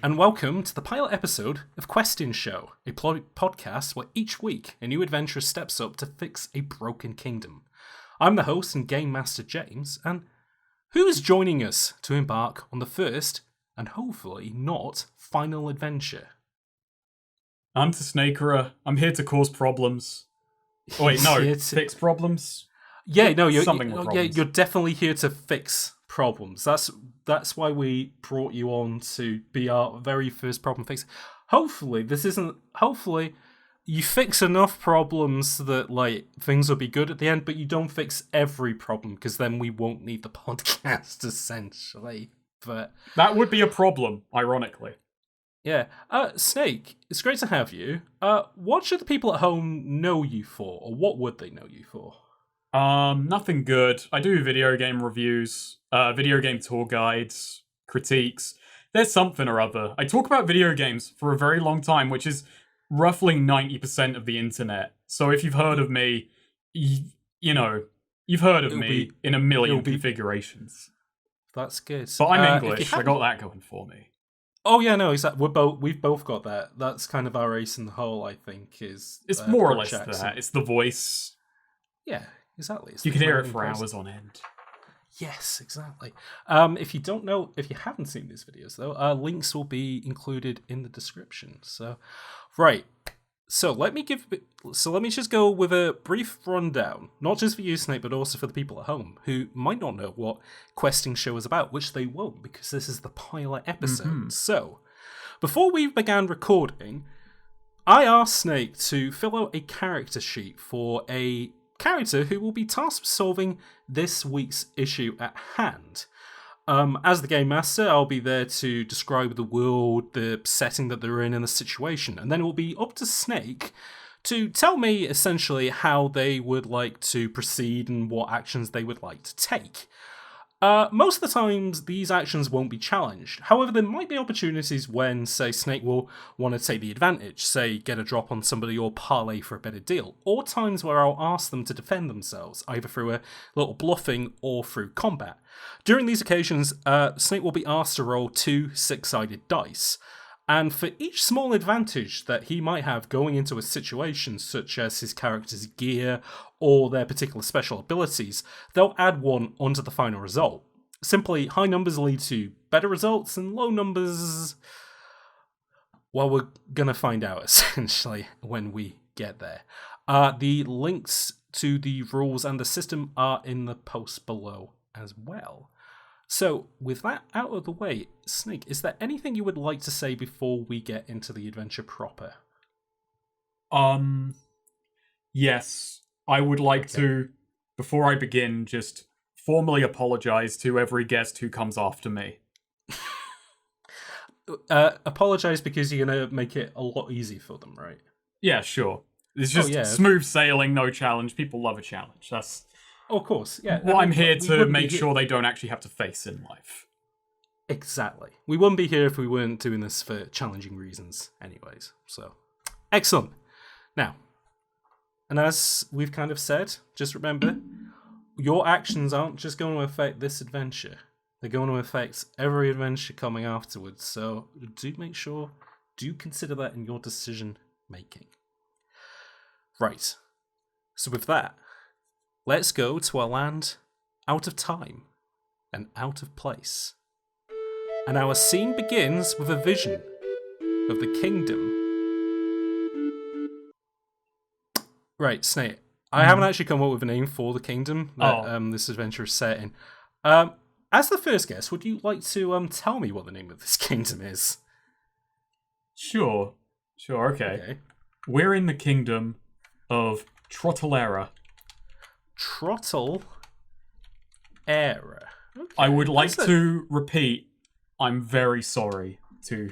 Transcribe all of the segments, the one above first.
and welcome to the pilot episode of Question Show, a podcast where each week a new adventurer steps up to fix a broken kingdom. I'm the host and game master James, and who's joining us to embark on the first, and hopefully not final adventure? I'm TehSnakerer. I'm here to cause problems. Oh, wait, no, fix problems? Yeah, no, you're definitely here to fix problems. That's why we brought you on, to be our very first problem fix. Hopefully you fix enough problems that like things will be good at the end, but you don't fix every problem, because then we won't need the podcast essentially. But that would be a problem, ironically. Yeah. Snake, it's great to have you. What should the people at home know you for, or what would they know you for? Nothing good. I do video game reviews, video game tour guides, critiques. There's something or other. I talk about video games for a very long time, which is roughly 90% of the internet. So if you've heard of me, you've heard of me in a million configurations. That's good. But I'm English. I got that going for me. Oh yeah, no, exactly. We've both got that. That's kind of our ace in the hole, I think. It's more or less that. It's the voice. Yeah, exactly. You can hear it for hours on end. Yes, exactly. If you haven't seen these videos though, links will be included in the description. So, right. So let me just go with a brief rundown, not just for you, Snake, but also for the people at home who might not know what Questing Show is about, which they won't, because this is the pilot episode. Mm-hmm. So, before we began recording, I asked Snake to fill out a character sheet for a character who will be tasked with solving this week's issue at hand. As the game master, I'll be there to describe the world, the setting that they're in, and the situation. And then it will be up to Snake to tell me, essentially, how they would like to proceed and what actions they would like to take. Most of the times, these actions won't be challenged. However, there might be opportunities when, say, Snake will want to take the advantage, say, get a drop on somebody or parlay for a better deal, or times where I'll ask them to defend themselves, either through a little bluffing or through combat. During these occasions, Snake will be asked to roll 2 6-sided dice, and for each small advantage that he might have going into a situation, such as his character's gear or their particular special abilities, they'll add 1 onto the final result. Simply, high numbers lead to better results, and low numbers, well, we're gonna find out, essentially, when we get there. The links to the rules and the system are in the post below as well. So, with that out of the way, Snake, is there anything you would like to say before we get into the adventure proper? Yes. I would like to, before I begin, just formally apologize to every guest who comes after me. Apologize because you're going to make it a lot easier for them, right? Yeah, sure. It's just smooth sailing, no challenge. People love a challenge. That's... Oh, of course, yeah. Well, I'm here to make sure they don't actually have to face in life. Exactly. We wouldn't be here if we weren't doing this for challenging reasons anyways. So, excellent. Now, and as we've kind of said, just remember, your actions aren't just going to affect this adventure. They're going to affect every adventure coming afterwards. So, do consider that in your decision making. Right. So with that, let's go to a land out of time and out of place. And our scene begins with a vision of the kingdom. Right, Snake. I haven't actually come up with a name for the kingdom that this adventure is set in. As the first guest, would you like to tell me what the name of this kingdom is? Sure, okay. We're in the kingdom of TehSnakerer. TehSnakerer. Okay. I would like to repeat, I'm very sorry to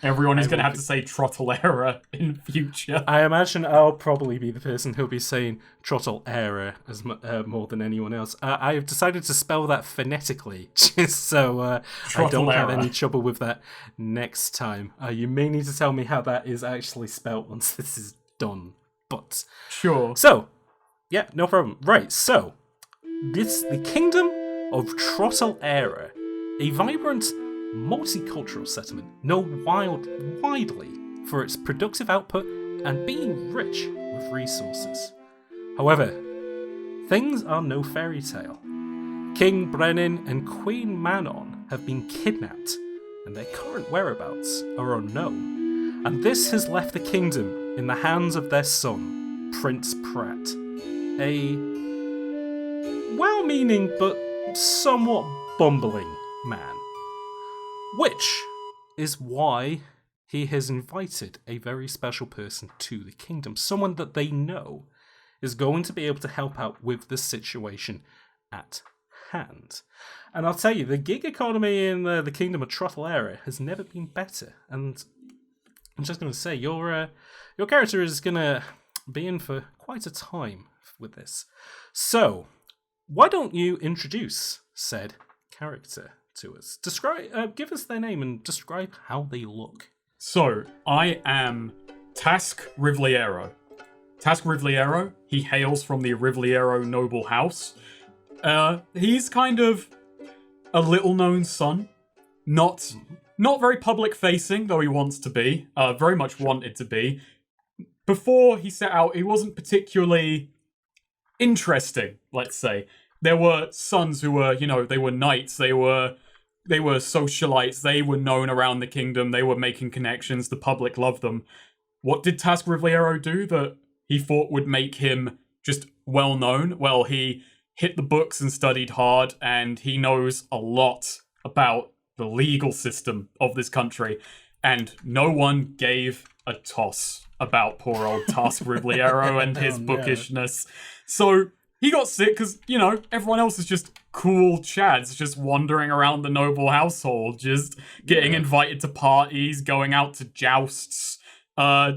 everyone who's going to have to say TehSnakerer in future. I imagine I'll probably be the person who'll be saying TehSnakerer as more than anyone else. I have decided to spell that phonetically, just so I don't have any trouble with that next time. You may need to tell me how that is actually spelled once this is done. But sure. So, yeah, no problem. Right, so the kingdom of TehSnakerer, a vibrant multicultural settlement known widely for its productive output and being rich with resources. However, things are no fairy tale. King Brenin and Queen Manon have been kidnapped, and their current whereabouts are unknown. And this has left the kingdom in the hands of their son, Prince Pratt, a well-meaning but somewhat bumbling man. Which is why he has invited a very special person to the kingdom, someone that they know is going to be able to help out with the situation at hand. And I'll tell you, the gig economy in the kingdom of TehSnakerer has never been better. And I'm just going to say, your character is going to be in for quite a time with this. So, why don't you introduce said character to us? Give us their name and describe how they look. So, I am Tasque Rivliero. Tasque Rivliero, he hails from the Rivliero noble house. He's kind of a little-known son. Not very public-facing, though he wants to be. Very much wanted to be. Before he set out, he wasn't particularly interesting, let's say. There were sons who were, they were knights, they were socialites, they were known around the kingdom, they were making connections, the public loved them. What did Tasque Rivliero do that he thought would make him just well-known? Well, he hit the books and studied hard, and he knows a lot about the legal system of this country, and no one gave a toss about poor old Tasque Rivliero and his bookishness. So he got sick because, everyone else is just cool chads, just wandering around the noble household, just getting invited to parties, going out to jousts,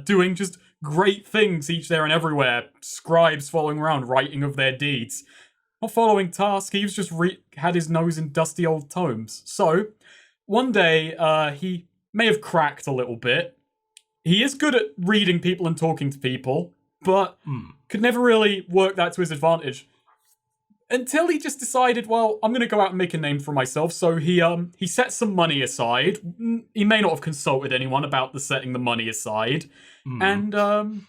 doing just great things each there and everywhere. Scribes following around, writing of their deeds. Not following Tasque, he was just had his nose in dusty old tomes. So, one day, he may have cracked a little bit. He is good at reading people and talking to people, but could never really work that to his advantage. Until he just decided, well, I'm going to go out and make a name for myself. So he set some money aside. He may not have consulted anyone about the setting the money aside. And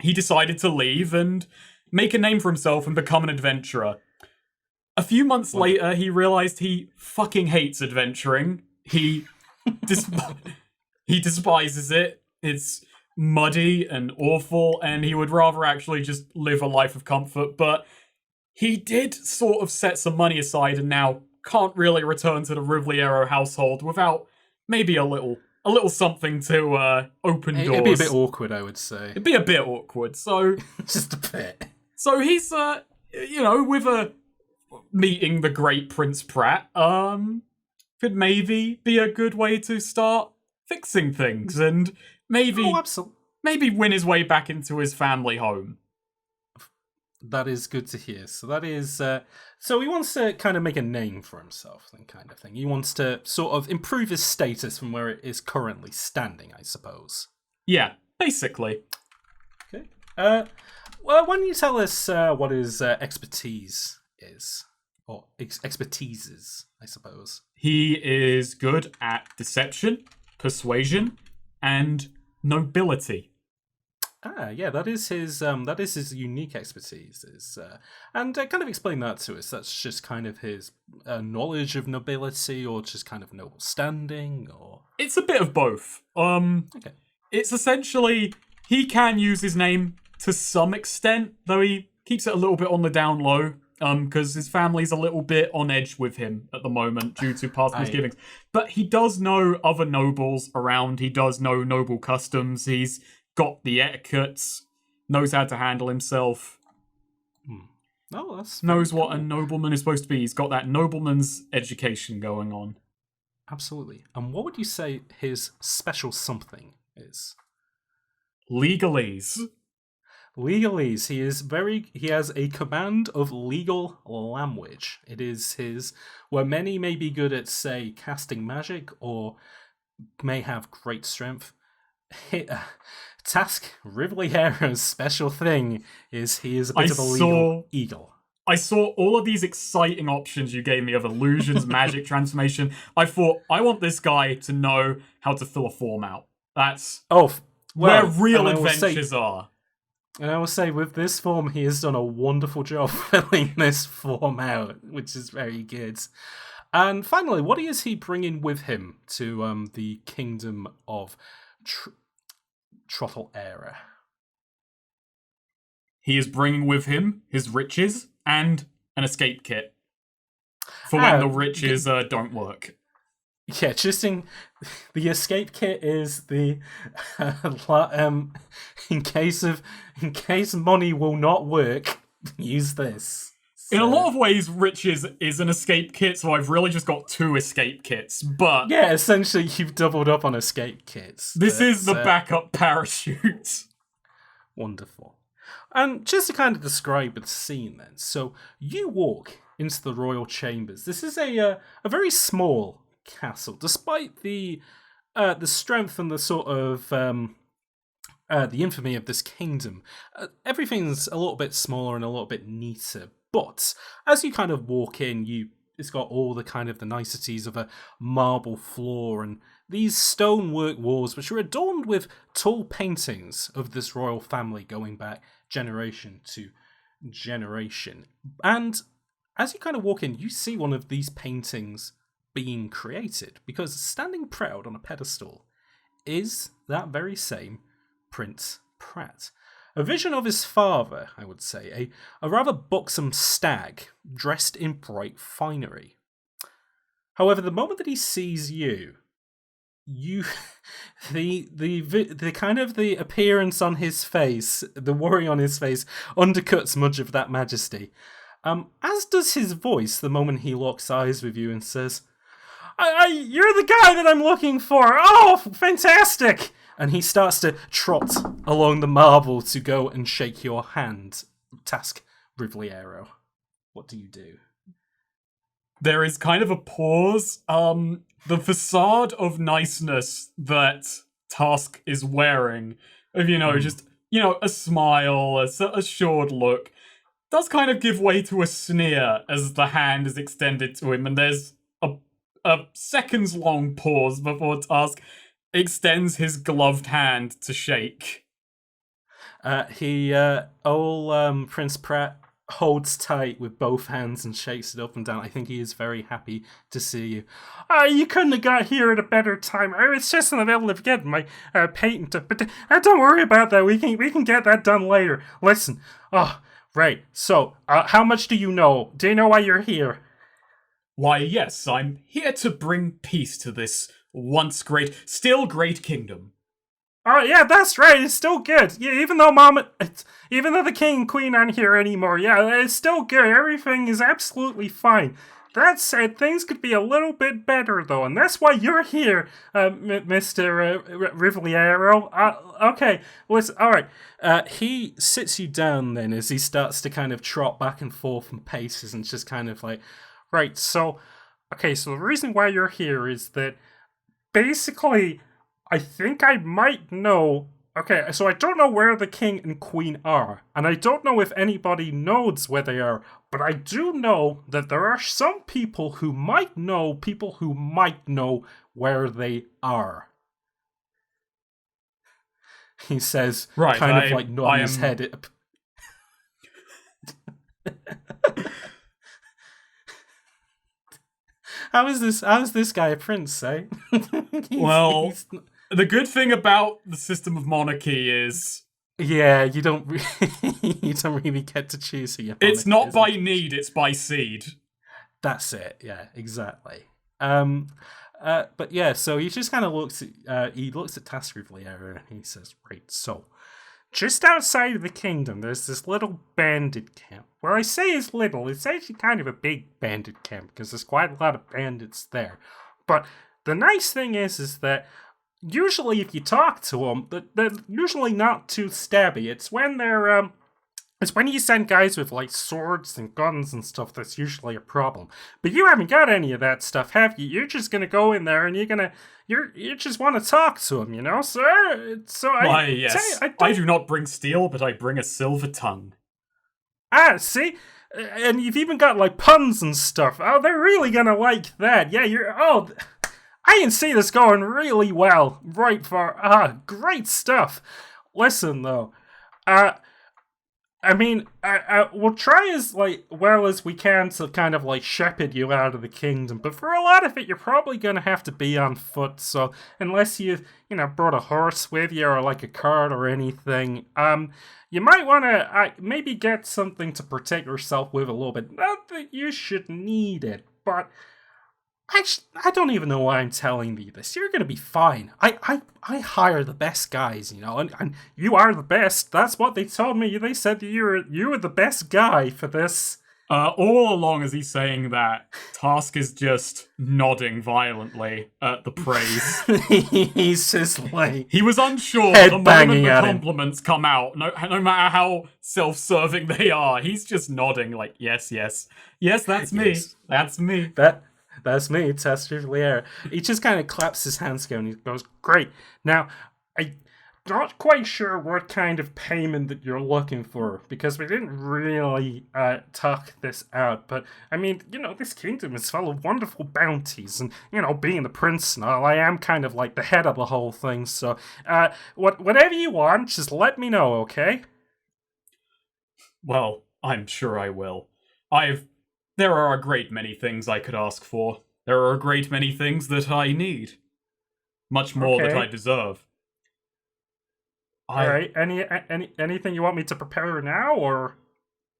he decided to leave and make a name for himself and become an adventurer. A few months later, he realized he fucking hates adventuring. He despises it. It's muddy and awful, and he would rather actually just live a life of comfort. But he did sort of set some money aside and now can't really return to the Rivliero household without maybe a little something to open doors. It'd be a bit awkward, I would say. It'd be a bit awkward, so... Just a bit. So he's, with meeting the great Prince Pratt, could maybe be a good way to start fixing things and maybe win his way back into his family home. That is good to hear. So that is... so he wants to kind of make a name for himself, then, kind of thing. He wants to sort of improve his status from where it is currently standing, I suppose. Yeah, basically. Okay. Well, why don't you tell us what his expertise is? Or expertises, I suppose. He is good at deception, persuasion, and nobility. Yeah, that is his unique expertise. And kind of explain that to us. That's just kind of his knowledge of nobility, or just kind of noble standing, or it's a bit of both. Okay. It's essentially he can use his name to some extent, though he keeps it a little bit on the down low. Because his family's a little bit on edge with him at the moment due to past misgivings. But he does know other nobles around. He does know noble customs. He's got the etiquettes, knows how to handle himself. Oh, that's knows what cool. a nobleman is supposed to be. He's got that nobleman's education going on. Absolutely. And what would you say his special something is? Legalese. Legalese. He has a command of legal language. It is his, where many may be good at, say, casting magic or may have great strength. Tasque Rivliero's special thing is he is a bit of a legal eagle. I saw all of these exciting options you gave me of illusions, magic, transformation. I thought, I want this guy to know how to fill a form out. That's where real adventures are. And I will say, with this form, he has done a wonderful job filling this form out, which is very good. And finally, what is he bringing with him to the kingdom of TehSnakerer? He is bringing with him his riches and an escape kit for when the riches don't work. Yeah, the escape kit is the in case money will not work, use this. So. In a lot of ways, riches is an escape kit, so I've really just got 2 escape kits. But yeah, essentially you've doubled up on escape kits. This is the backup parachute. Wonderful. And just to kind of describe the scene then, so you walk into the royal chambers. This is a very small castle, despite the strength and the sort of the infamy of this kingdom. Everything's a little bit smaller and a little bit neater. But as you kind of walk in, it's got all the kind of the niceties of a marble floor and these stonework walls, which are adorned with tall paintings of this royal family going back generation to generation. And as you kind of walk in, you see one of these paintings being created, because standing proud on a pedestal is that very same Prince Pratt. A vision of his father, I would say, a rather buxom stag dressed in bright finery. However, the moment that he sees you, the kind of the appearance on his face, the worry on his face, undercuts much of that majesty. As does his voice the moment he locks eyes with you and says, "You're the guy that I'm looking for! Oh, fantastic!" And he starts to trot along the marble to go and shake your hand. Tasque, Rivliero. What do you do? There is kind of a pause. The facade of niceness that Tasque is wearing, of, just, a smile, a assured look, does kind of give way to a sneer as the hand is extended to him, and there's a seconds-long pause before Tasque extends his gloved hand to shake. Prince Pratt holds tight with both hands and shakes it up and down. I think he is very happy to see you. You couldn't have got here at a better time. I was just in the middle of getting my patent, but don't worry about that. We can get that done later. Listen. Right. So, how much do you know? Do you know why you're here? Why, yes, I'm here to bring peace to this once great, still great kingdom. Yeah, that's right. It's still good. Yeah, even though the king and queen aren't here anymore, yeah, it's still good. Everything is absolutely fine. That said, things could be a little bit better, though, and that's why you're here, Mr. Rivliero. Okay, listen, alright. He sits you down then as he starts to kind of trot back and forth and paces and just kind of like, right, so the reason why you're here is that basically, I think I might know. Okay, so I don't know where the king and queen are, and I don't know if anybody knows where they are, but I do know that there are some people who might know where they are. He says, right, kind of like nodding his head. How is this guy a prince, eh? The good thing about the system of monarchy is, yeah, you don't really get to choose who you're. It's not by need; it's by seed. That's it. Yeah, exactly. But yeah, so he just kind of looks at Tasque Rivliero and he says, "Right, so just outside of the kingdom, there's this little bandit camp. Well, I say it's little; it's actually kind of a big bandit camp because there's quite a lot of bandits there. But the nice thing is that." Usually, if you talk to them, they're usually not too stabby. It's when it's when you send guys with like swords and guns and stuff that's usually a problem. But you haven't got any of that stuff, have you? You're just gonna go in there and you just want to talk to them, sir. So yes, I do not bring steel, but I bring a silver tongue. See? And you've even got, like, puns and stuff. Oh, they're really gonna like that. Yeah, I can see this going really well. Right for, great stuff. Listen, though. I mean, we'll try as like well as we can to kind of like shepherd you out of the kingdom, but for a lot of it, you're probably gonna have to be on foot. So unless you've brought a horse with you or like a cart or anything, you might want to maybe get something to protect yourself with a little bit. Not that you should need it, but I don't even know why I'm telling you this. You're gonna be fine. I hire the best guys, and you are the best. That's what they told me. They said that you were the best guy for this. All along as he's saying that, Tasque is just nodding violently at the praise. He's just like he was unsure head the moment banging the at him. compliments come out, no matter how self-serving they are. He's just nodding like, yes, that's me. Yes. That's me. That's me, Tasque Rivliero. He just kind of claps his hands together and he goes, "Great. Now, I'm not quite sure what kind of payment that you're looking for, because we didn't really talk this out, but, I mean, this kingdom is full of wonderful bounties, and, being the prince and all, I am kind of like the head of the whole thing, so, whatever you want, just let me know, okay?" Well, I'm sure I will. There are a great many things I could ask for. There are a great many things that I need. Much more that I deserve. Alright, anything you want me to prepare now, or?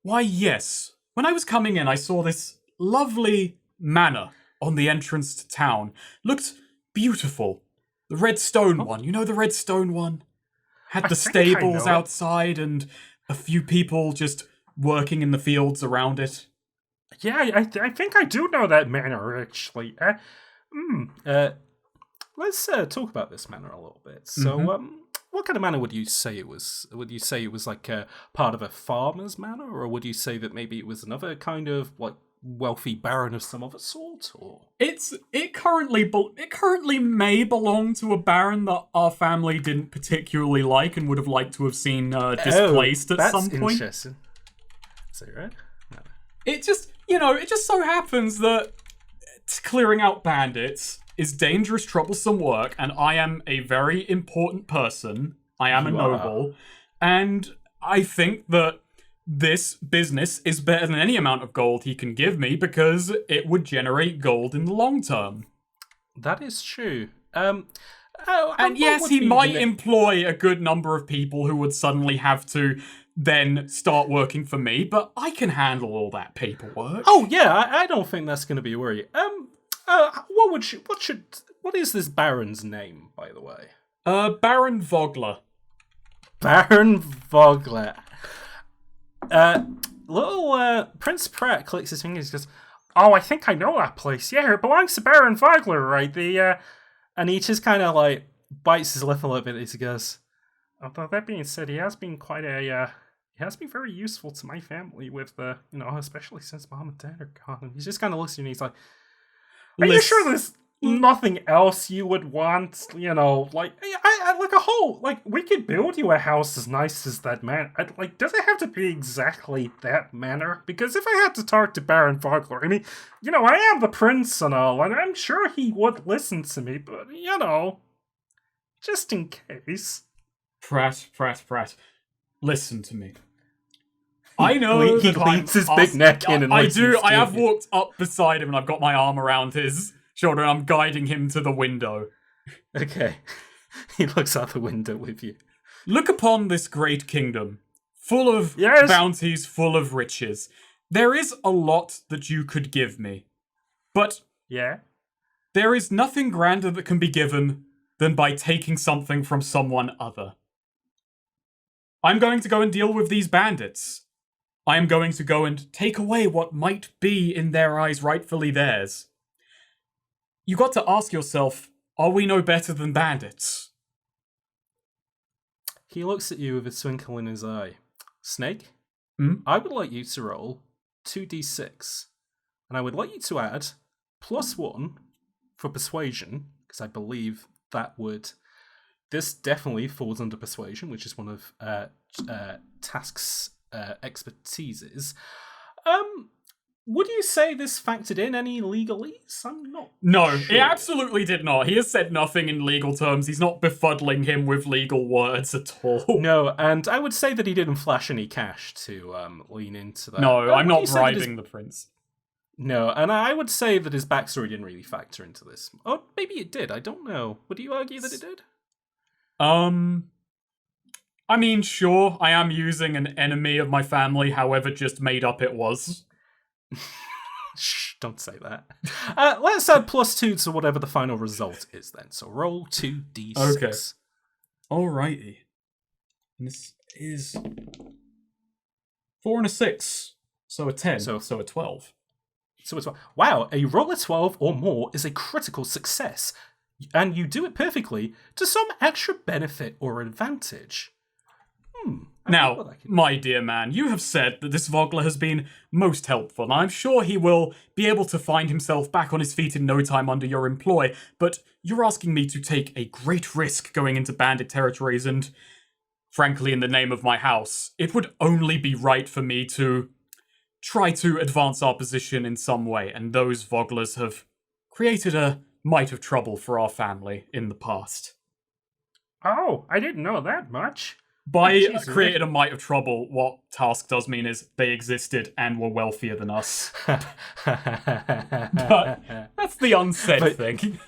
Why, yes. When I was coming in, I saw this lovely manor on the entrance to town. Looked beautiful. The red stone one. You know the red stone one? Had the stables outside and a few people just working in the fields around it. Yeah, I think I do know that manor, actually. Let's talk about this manor a little bit. So, what kind of manor would you say it was? Would you say it was like a part of a farmer's manor, or would you say that maybe it was another kind of like wealthy baron of some other sort? Or it currently may belong to a baron that our family didn't particularly like and would have liked to have seen displaced at some point. Interesting. Is that right? No. It just so happens that clearing out bandits is dangerous, troublesome work, and I am a very important person. I am a noble, and I think that this business is better than any amount of gold he can give me because it would generate gold in the long term. That is true. And yes, he might employ a good number of people who would suddenly have to then start working for me, but I can handle all that paperwork. Oh yeah, I don't think that's going to be a worry. What is this baron's name, by the way? Baron Vogler. Baron Vogler. Little Prince Pratt clicks his fingers and goes, "Oh, I think I know that place. Yeah, it belongs to Baron Vogler, right? And he just kind of like bites his lip a little bit as he goes, although that being said, he has been very useful to my family with especially since Mom and Dad are gone." And he just kind of looks at you and he's like, "Are you sure there's nothing else you would want? Like we could build you a house as nice as that man. Does it have to be exactly that manner? Because if I had to talk to Baron Vogler, I mean, I am the prince and all, and I'm sure he would listen to me, but just in case." Pratt. Listen to me. I know he leans his big neck in and I have walked up beside him and I've got my arm around his shoulder and I'm guiding him to the window. Okay. He looks out the window with you. Look upon this great kingdom, full of bounties, full of riches. There is a lot that you could give me. But there is nothing grander that can be given than by taking something from someone other. I'm going to go and deal with these bandits. I am going to go and take away what might be, in their eyes, rightfully theirs. You got to ask yourself, are we no better than bandits? He looks at you with a twinkle in his eye. Snake, I would like you to roll 2d6. And I would like you to add +1 for persuasion, because I believe that would... This definitely falls under persuasion, which is one of Tasque's expertises. Would you say this factored in any legalese? I'm not No, sure. it absolutely did not. He has said nothing in legal terms. He's not befuddling him with legal words at all. No, and I would say that he didn't flash any cash to lean into that. No, I'm not Would you say that bribing the prince. No, and I would say that his backstory didn't really factor into this. Or maybe it did, I don't know. Would you argue that it did? I mean, sure, I am using an enemy of my family, however just made up it was. Shh, don't say that. Let's add +2 to whatever the final result is then. So roll 2d6. Okay. Alrighty. And this is 4 and a 6. So a 10. So a 12. So it's wow, a roll of 12 or more is a critical success. And you do it perfectly to some extra benefit or advantage. Now, my dear man, you have said that this Vogler has been most helpful, and I'm sure he will be able to find himself back on his feet in no time under your employ, but you're asking me to take a great risk going into bandit territories, and frankly, in the name of my house, it would only be right for me to try to advance our position in some way, and those Voglers have created a mite of trouble for our family in the past. Oh, I didn't know that much. By created a mite of trouble, what Tasque does mean is they existed and were wealthier than us. But that's the unsaid thing.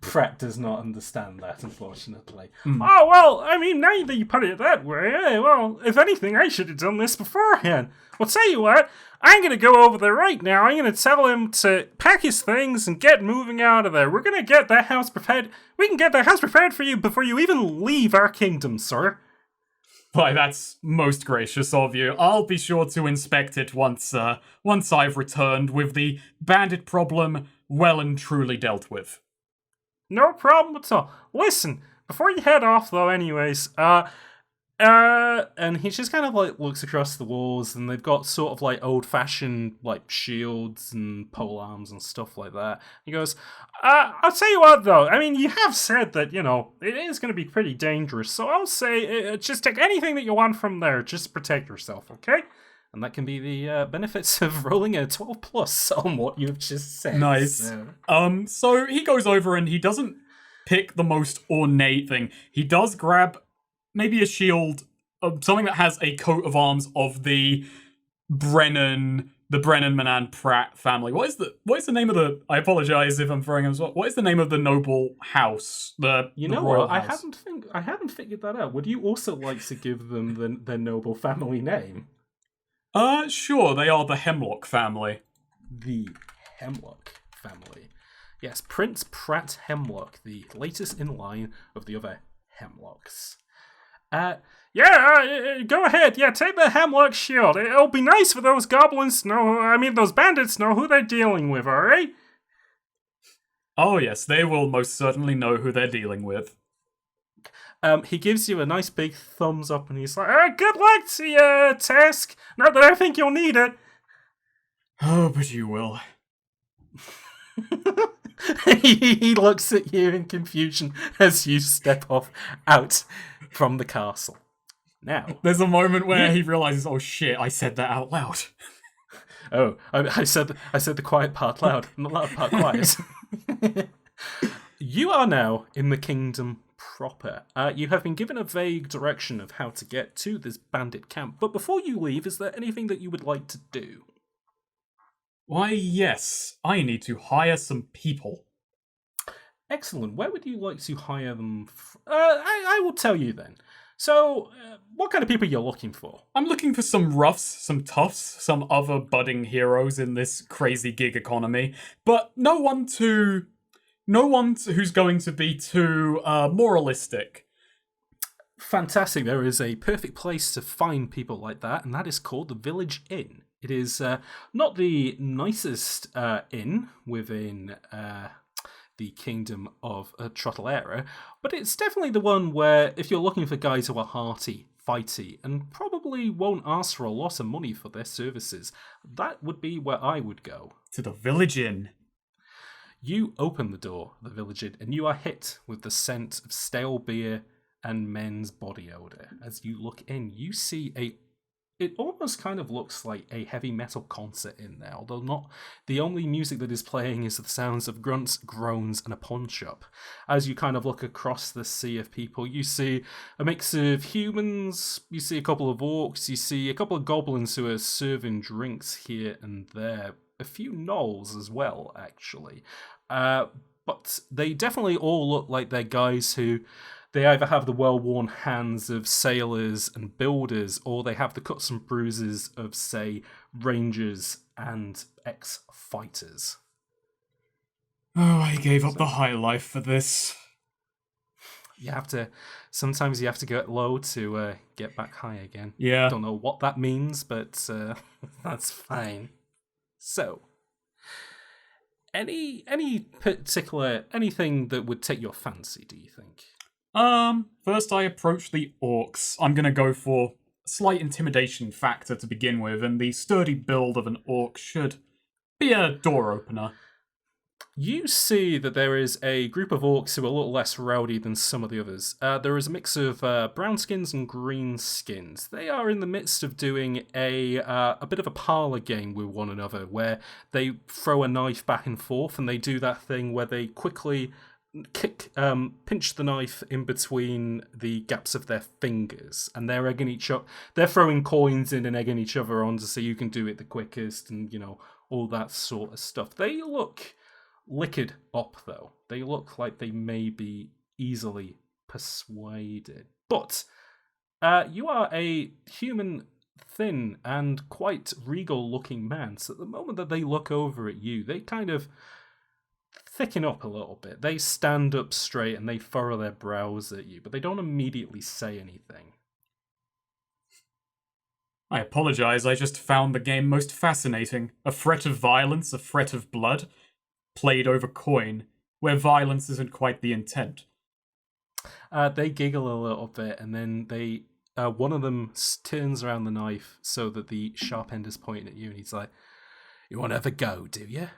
Pratt does not understand that, unfortunately. Oh, well, I mean, now that you put it that way, well, if anything, I should have done this beforehand. Well, tell you what, I'm going to go over there right now. I'm going to tell him to pack his things and get moving out of there. We're going to get that house prepared. We can get that house prepared for you before you even leave our kingdom, sir. Why, that's most gracious of you. I'll be sure to inspect it once I've returned with the bandit problem well and truly dealt with. No problem at all. Listen, before you head off, though, anyways, and he just kind of, like, looks across the walls, and they've got sort of, like, old-fashioned, like, shields and polearms and stuff like that. He goes, I'll tell you what, though, I mean, you have said that, you know, it is going to be pretty dangerous, so I'll say, just take anything that you want from there, just protect yourself, okay? And that can be the benefits of rolling a 12+ on what you've just said. Nice. So he goes over and he doesn't pick the most ornate thing. He does grab maybe a shield, something that has a coat of arms of the Brennan Manan Pratt family. What is the name of the? I apologize if I'm throwing him as well. What is the name of the noble house? The royal house? I haven't figured that out. Would you also like to give them the noble family name? Sure. They are the Hemlock family. The Hemlock family. Yes, Prince Pratt Hemlock, the latest in line of the other Hemlocks. Go ahead. Yeah, take the Hemlock shield. It'll be nice for those goblins to know, those bandits know who they're dealing with, alright? Oh yes, they will most certainly know who they're dealing with. He gives you a nice big thumbs up and he's like, good luck to you, Tasque. Not that I think you'll need it. Oh, but you will. He looks at you in confusion as you step off out from the castle. Now, there's a moment where he realizes, oh shit, I said that out loud. Oh, I said the quiet part loud, and the loud part quiet. You are now in the kingdom proper. You have been given a vague direction of how to get to this bandit camp, but before you leave, is there anything that you would like to do? Why, yes. I need to hire some people. Excellent. Where would you like to hire them? I will tell you then. So, what kind of people you're looking for? I'm looking for some roughs, some toughs, some other budding heroes in this crazy gig economy, but no one who's going to be too moralistic. Fantastic. There is a perfect place to find people like that, and that is called the Village Inn. It is not the nicest inn within the kingdom of TehSnakerer, but it's definitely the one where if you're looking for guys who are hearty, fighty, and probably won't ask for a lot of money for their services, that would be where I would go. To the Village Inn. You open the door of the Village Inn, and you are hit with the scent of stale beer and men's body odour. As you look in, you see a it almost kind of looks like a heavy metal concert in there, although not. The only music that is playing is the sounds of grunts, groans, and a pawn shop. As you kind of look across the sea of people, you see a mix of humans, you see a couple of orcs, you see a couple of goblins who are serving drinks here and there, a few gnolls as well, actually. But they definitely all look like they're guys who they either have the well-worn hands of sailors and builders, or they have the cuts and bruises of, say, rangers and ex-fighters. Oh, I gave up the high life for this. Sometimes you have to get low to get back high again. Yeah. Don't know what that means, but that's fine. So, any particular, anything that would take your fancy, do you think? First I approach the orcs. I'm gonna go for a slight intimidation factor to begin with, and the sturdy build of an orc should be a door opener. You see that there is a group of orcs who are a little less rowdy than some of the others. There is a mix of brown skins and green skins. They are in the midst of doing a bit of a parlour game with one another, where they throw a knife back and forth, and they do that thing where they quickly pinch the knife in between the gaps of their fingers, and they're egging each other. They're throwing coins in and egging each other on to see who can do it the quickest, and all that sort of stuff. They look liquored up, though. They look like they may be easily persuaded. But you are a human, thin and quite regal-looking man, so at the moment that they look over at you, they kind of thicken up a little bit. They stand up straight and they furrow their brows at you, but they don't immediately say anything. I apologize, I just found the game most fascinating. A threat of violence, a threat of blood, played over coin, where violence isn't quite the intent. They giggle a little bit, and then one of them turns around the knife so that the sharp end is pointing at you, and he's like, "You won't ever go, do you?"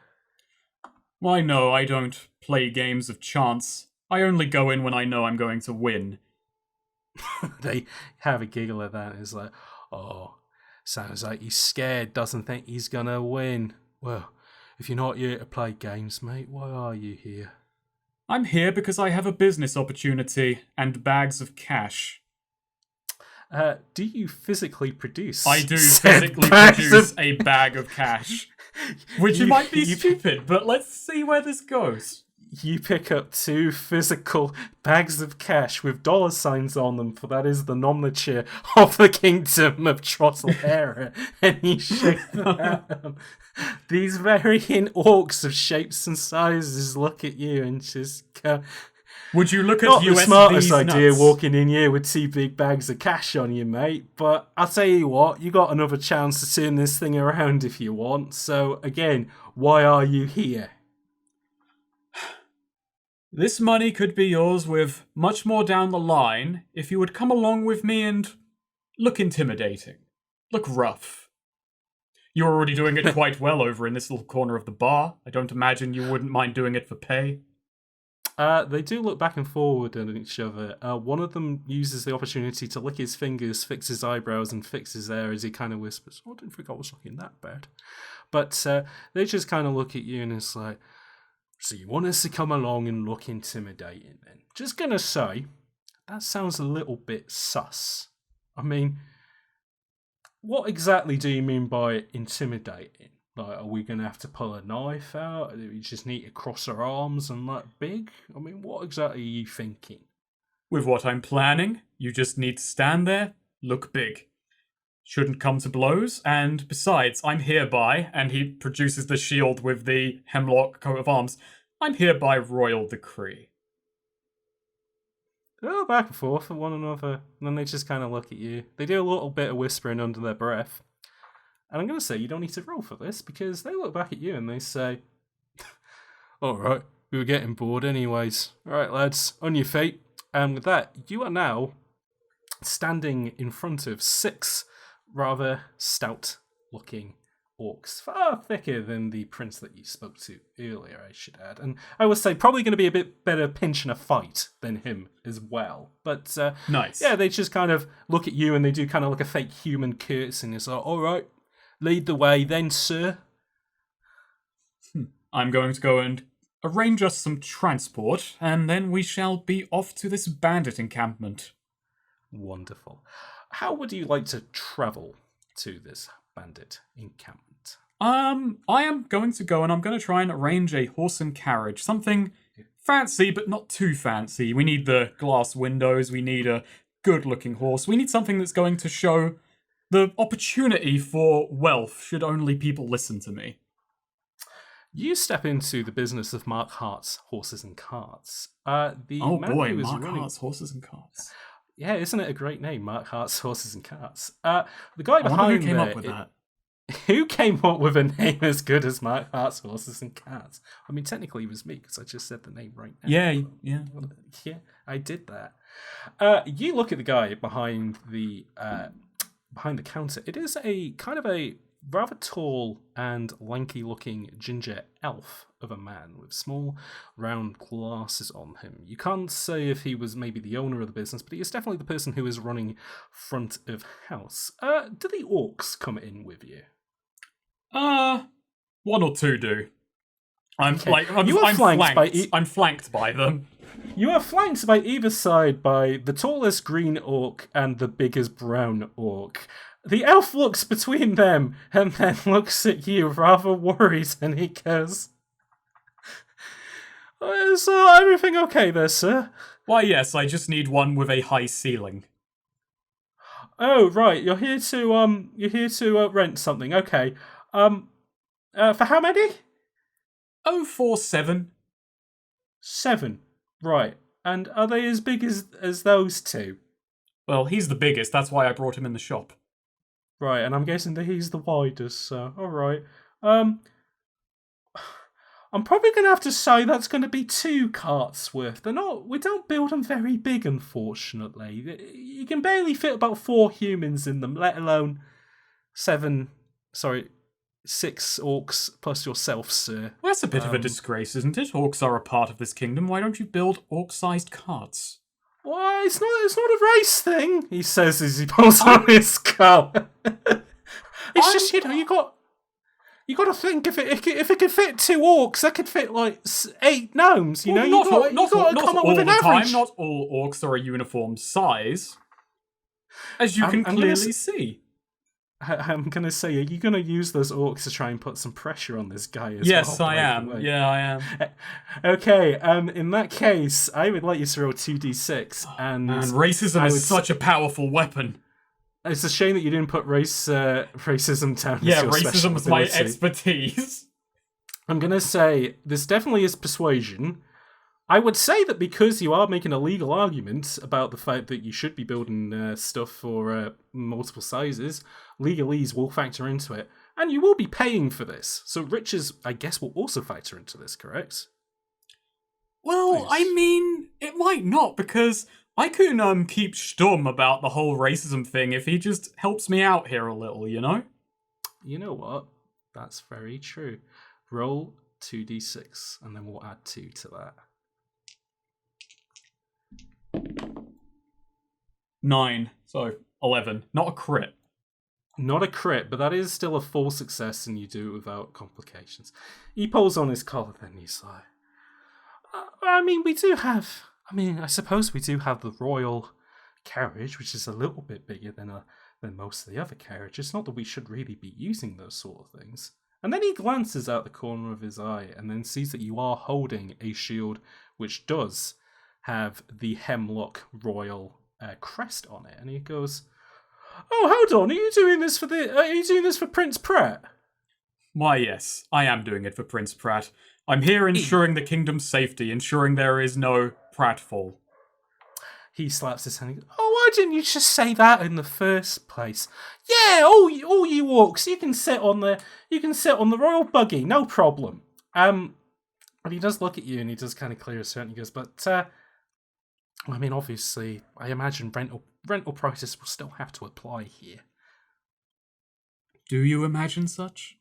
Why, no, I don't play games of chance. I only go in when I know I'm going to win. They have a giggle at that, and it's like, "Oh, sounds like he's scared, doesn't think he's gonna win. Well, if you're not here to play games, mate, why are you here?" I'm here because I have a business opportunity and bags of cash. Do you physically produce? I do physically produce a bag of cash. Which might be stupid, but let's see where this goes. You pick up 2 physical bags of cash with dollar signs on them, for that is the nomenclature of the kingdom of TehSnakerer, and you shake them at them. These varying orcs of shapes and sizes look at you and just go, would you look at not USB's the smartest idea nuts? walking in here with 2 big bags of cash on you, mate, but I'll tell you what, you got another chance to turn this thing around if you want. So again, why are you here? This money could be yours with much more down the line if you would come along with me and look intimidating, look rough. You're already doing it quite well over in this little corner of the bar. I don't imagine you wouldn't mind doing it for pay. They do look back and forward at each other. One of them uses the opportunity to lick his fingers, fix his eyebrows, and fix his hair as he kind of whispers, "Oh, I didn't think I was looking that bad." But they just kind of look at you and it's like, "So you want us to come along and look intimidating then?" Just gonna say, that sounds a little bit sus. I mean, what exactly do you mean by intimidating? Like, are we going to have to pull a knife out? Do we just need to cross our arms and look big? I mean, what exactly are you thinking? With what I'm planning, you just need to stand there, look big. Shouldn't come to blows, and besides, I'm hereby, and he produces the shield with the hemlock coat of arms, I'm hereby royal decree. They go back and forth at one another, and then they just kind of look at you. They do a little bit of whispering under their breath. And I'm going to say you don't need to roll for this, because they look back at you and they say, "Alright, we were getting bored anyways. Alright lads, on your feet." And with that, you are now standing in front of 6 rather stout-looking orcs, far thicker than the prince that you spoke to earlier, I should add. And I would say probably going to be a bit better pinch in a fight than him as well. But Nice. yeah, they just kind of look at you and they do kind of like a fake human curtsy and it's like, all right, lead the way then, sir. I'm going to go and arrange us some transport, and then we shall be off to this bandit encampment. Wonderful. How would you like to travel to this bandit encampment? I am going to go and I'm going to try and arrange a horse and carriage. Something fancy, but not too fancy. We need the glass windows. We need a good-looking horse. We need something that's going to show the opportunity for wealth should only people listen to me. You step into the business of Mark Hart's Horses and Carts. Mark Hart's Horses and Carts. Yeah, isn't it a great name, Mark Hart's Horses and Carts? The guy behind I wonder who came up with that. Who came up with a name as good as Mark Hart's Horses and Carts? I mean, technically it was me, because I just said the name right now. Yeah. Yeah, I did that. You look at the guy behind the counter. It is a kind of a rather tall and lanky-looking ginger elf of a man with small, round glasses on him. You can't say if he was maybe the owner of the business, but he is definitely the person who is running front of house. Do the orcs come in with you? One or two do. I'm flanked by them. You are flanked by either side by the tallest green orc and the biggest brown orc. The elf looks between them and then looks at you rather worried and he goes, "Is everything okay there, sir?" Why, yes, I just need one with a high ceiling. Oh, right, you're here to rent something, okay. For how many? 047. 7, right. And are they as big as those two? Well, he's the biggest, that's why I brought him in the shop. Right, and I'm guessing that he's the widest, so alright. I'm probably going to have to say that's going to be 2 carts worth. We don't build them very big, unfortunately. You can barely fit about 4 humans in them, let alone 6 orcs plus yourself, sir. Well, that's a bit of a disgrace, isn't it? Orcs are a part of this kingdom. Why don't you build orc-sized carts? Why, it's not a race thing, he says as he pulls on his skull. It's just, you got to think if it could fit 2 orcs, that could fit like 8 gnomes. You know, you got to come up with an average. Not all orcs are a uniform size, as you can clearly see. I'm going to say, are you going to use those orcs to try and put some pressure on this guy as well? Yes, I am. Yeah, I am. Okay, in that case, I would like you to roll 2d6. And racism is such a powerful weapon. It's a shame that you didn't put racism down. Yeah, racism is my expertise. I'm going to say, this definitely is persuasion. I would say that because you are making a legal argument about the fact that you should be building stuff for multiple sizes, legalese will factor into it, and you will be paying for this. So riches, I guess, will also factor into this, correct? Well, nice. I mean, it might not, because I can keep stum about the whole racism thing if he just helps me out here a little, you know? You know what? That's very true. Roll 2d6, and then we'll add 2 to that. 9, so 11. Not a crit. Not a crit, but that is still a full success, and you do it without complications. He pulls on his collar, then he's like, I suppose we do have the royal carriage, which is a little bit bigger than most of the other carriages. Not that we should really be using those sort of things. And then he glances out the corner of his eye, and then sees that you are holding a shield, which does have the Hemlock Royal crest on it, and he goes, "Oh, hold on! Are you doing this for Prince Pratt?" Why, yes, I am doing it for Prince Pratt. I'm here ensuring the kingdom's safety, ensuring there is no pratfall. He slaps his hand. And goes, "Oh, why didn't you just say that in the first place? Yeah, all you orcs, you can sit on the royal buggy, no problem." And he does look at you, and he does kind of clear his throat, and he goes, "But I mean, obviously, I imagine rental prices will still have to apply here." Do you imagine such?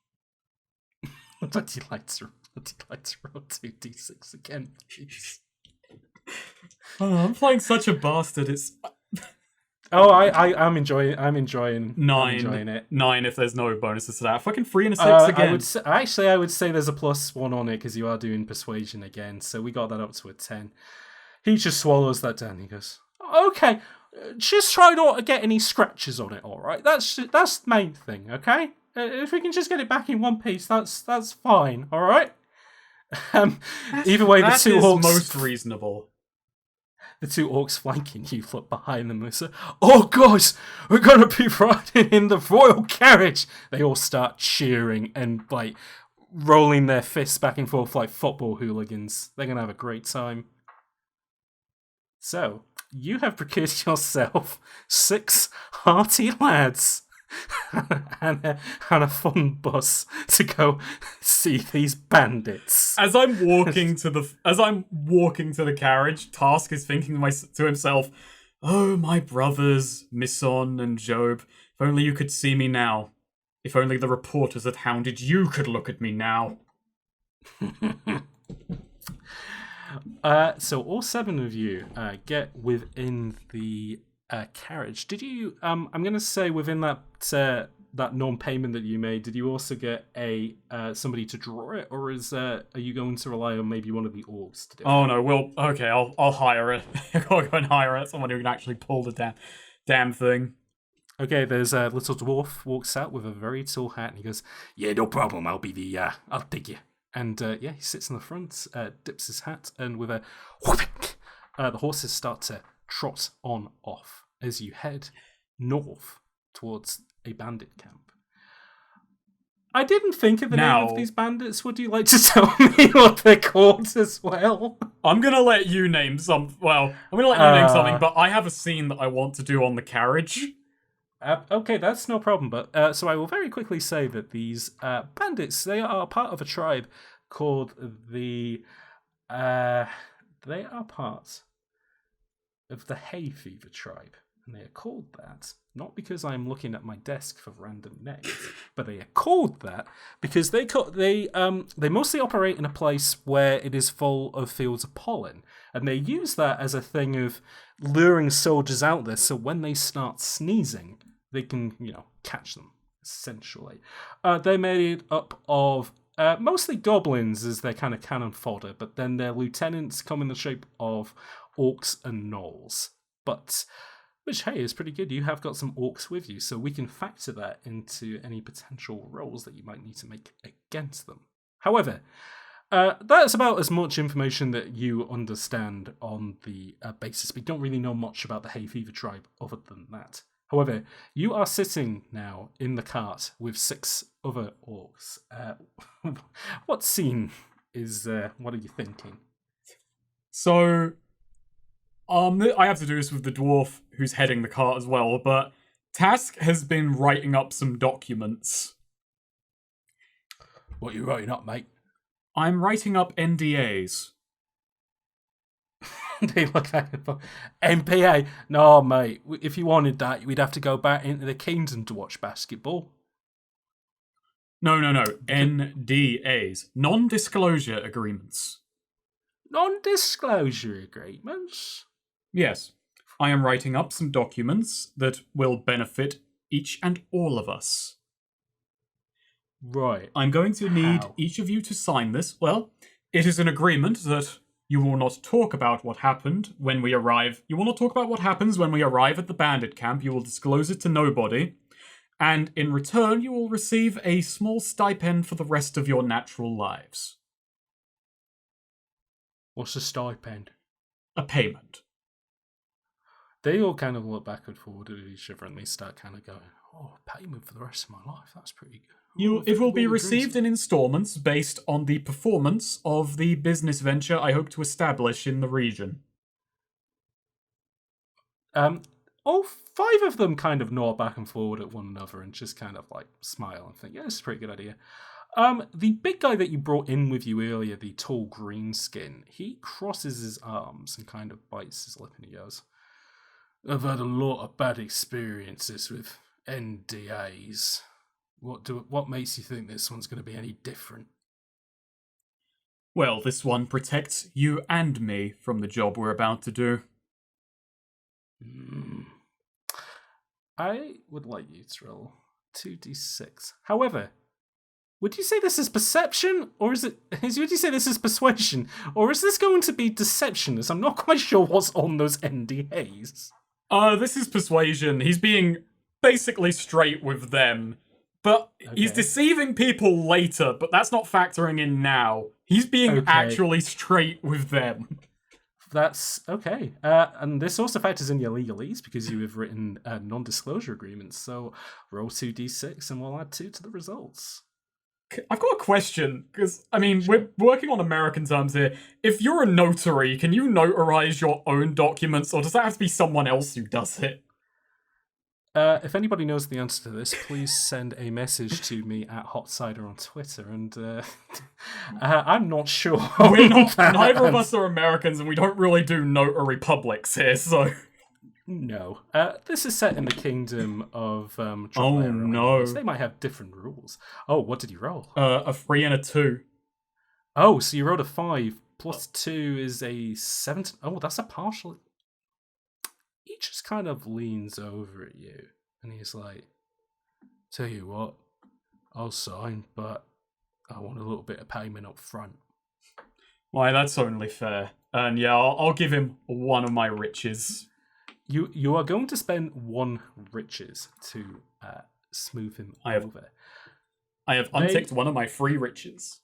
Would you like to roll 2d6 again, please? Oh, I'm playing such a bastard. It's Oh, I'm enjoying nine. it. 9 if there's no bonuses to that. Fucking 3 and a 6 again. I would say there's a +1 on it because you are doing persuasion again. So we got that up to a 10. He just swallows that down. He goes, "Okay, just try not to get any scratches on it. All right, that's the main thing. Okay, if we can just get it back in one piece, that's fine. All right." Either way, the two orcs most reasonable. The two orcs flanking you look behind them and say, "Oh, guys, we're going to be riding in the royal carriage." They all start cheering and, like, rolling their fists back and forth like football hooligans. They're going to have a great time. So, you have procured yourself 6 hearty lads and a fun bus to go see these bandits. As I'm walking to the carriage, Tasque is thinking to himself, "Oh, my brothers, Misson and Job, if only you could see me now. If only the reporters that hounded you could look at me now." So all 7 of you get within the carriage. Did you? I'm going to say within that non-payment that you made, did you also get a somebody to draw it, or are you going to rely on maybe one of the orcs to do it? Oh no, I'll hire it. I'll go and hire it. Someone who can actually pull the damn thing. Okay, there's a little dwarf walks out with a very tall hat, and he goes, "Yeah, no problem. I'll take you." And he sits in the front, dips his hat, and with a whooping, the horses start to trot on off as you head north towards a bandit camp. I didn't think of the name of these bandits. Would you like to tell me what they're called as well? I'm going to let you name some. Well, I'm going to let you name something, but I have a scene that I want to do on the carriage. Okay, that's no problem. But so I will very quickly say that these bandits, they are part of a tribe called the. They are part of the Hay Fever tribe, and they are called that not because I'm looking at my desk for random names, but they are called that because they mostly operate in a place where it is full of fields of pollen, and they use that as a thing of luring soldiers out there. So when they start sneezing, they can, catch them, essentially. They're made up of mostly goblins as their kind of cannon fodder, but then their lieutenants come in the shape of orcs and gnolls. Which, hey, is pretty good. You have got some orcs with you, so we can factor that into any potential rolls that you might need to make against them. However, that's about as much information that you understand on the basis. We don't really know much about the Hay Fever tribe other than that. However, you are sitting now in the cart with 6 other orcs. What scene is, what are you thinking? So, I have to do this with the dwarf who's heading the cart as well, but Tasque has been writing up some documents. What are you writing up, mate? I'm writing up NDAs. They look at it. MPA? No, mate. If you wanted that, we'd have to go back into the kingdom to watch basketball. No. NDAs. Non-disclosure agreements. Non-disclosure agreements? Yes. I am writing up some documents that will benefit each and all of us. Right. I'm going to need each of you to sign this. Well, it is an agreement that you will not talk about what happened when we arrive. You will not talk about what happens when we arrive at the bandit camp. You will disclose it to nobody. And in return, you will receive a small stipend for the rest of your natural lives. What's a stipend? A payment. They all kind of look back and forward at each other and they start kind of going, "Oh, payment for the rest of my life. That's pretty good." It will be received in installments based on the performance of the business venture I hope to establish in the region. All 5 of them kind of nod back and forward at one another and just kind of like smile and think, "Yeah, it's a pretty good idea." The big guy that you brought in with you earlier, the tall green skin, he crosses his arms and kind of bites his lip and he goes, "I've had a lot of bad experiences with NDAs. What makes you think this one's going to be any different?" Well, this one protects you and me from the job we're about to do. I would like you to roll 2d6. However, would you say this is perception, or would you say this is persuasion, or is this going to be deception, as I'm not quite sure what's on those NDAs? This is persuasion. He's being basically straight with them. But he's deceiving people later, but that's not factoring in now. He's being actually straight with them. That's okay. And this also factors in your legalese because you have written non-disclosure agreements. So roll 2d6 and we'll add 2 to the results. I've got a question, because, I mean, we're working on American terms here. If you're a notary, can you notarize your own documents, or does that have to be someone else who does it? If anybody knows the answer to this, please send a message to me at HotCider on Twitter, and I'm not sure. We're not. Neither of us are Americans, and we don't really do notary publics here, so... No. This is set in the kingdom of Oh, Rivliero. no. So they might have different rules. Oh, what did you roll? A 3 and a 2. Oh, so you rolled a 5, plus 2 is a 7. Oh, that's a partial... He just kind of leans over at you, and he's like, tell you what, I'll sign, but I want a little bit of payment up front. Why, that's only fair. And yeah, I'll give him one of my riches. You are going to spend 1 riches to smooth him over. I have unticked one of my 3 riches.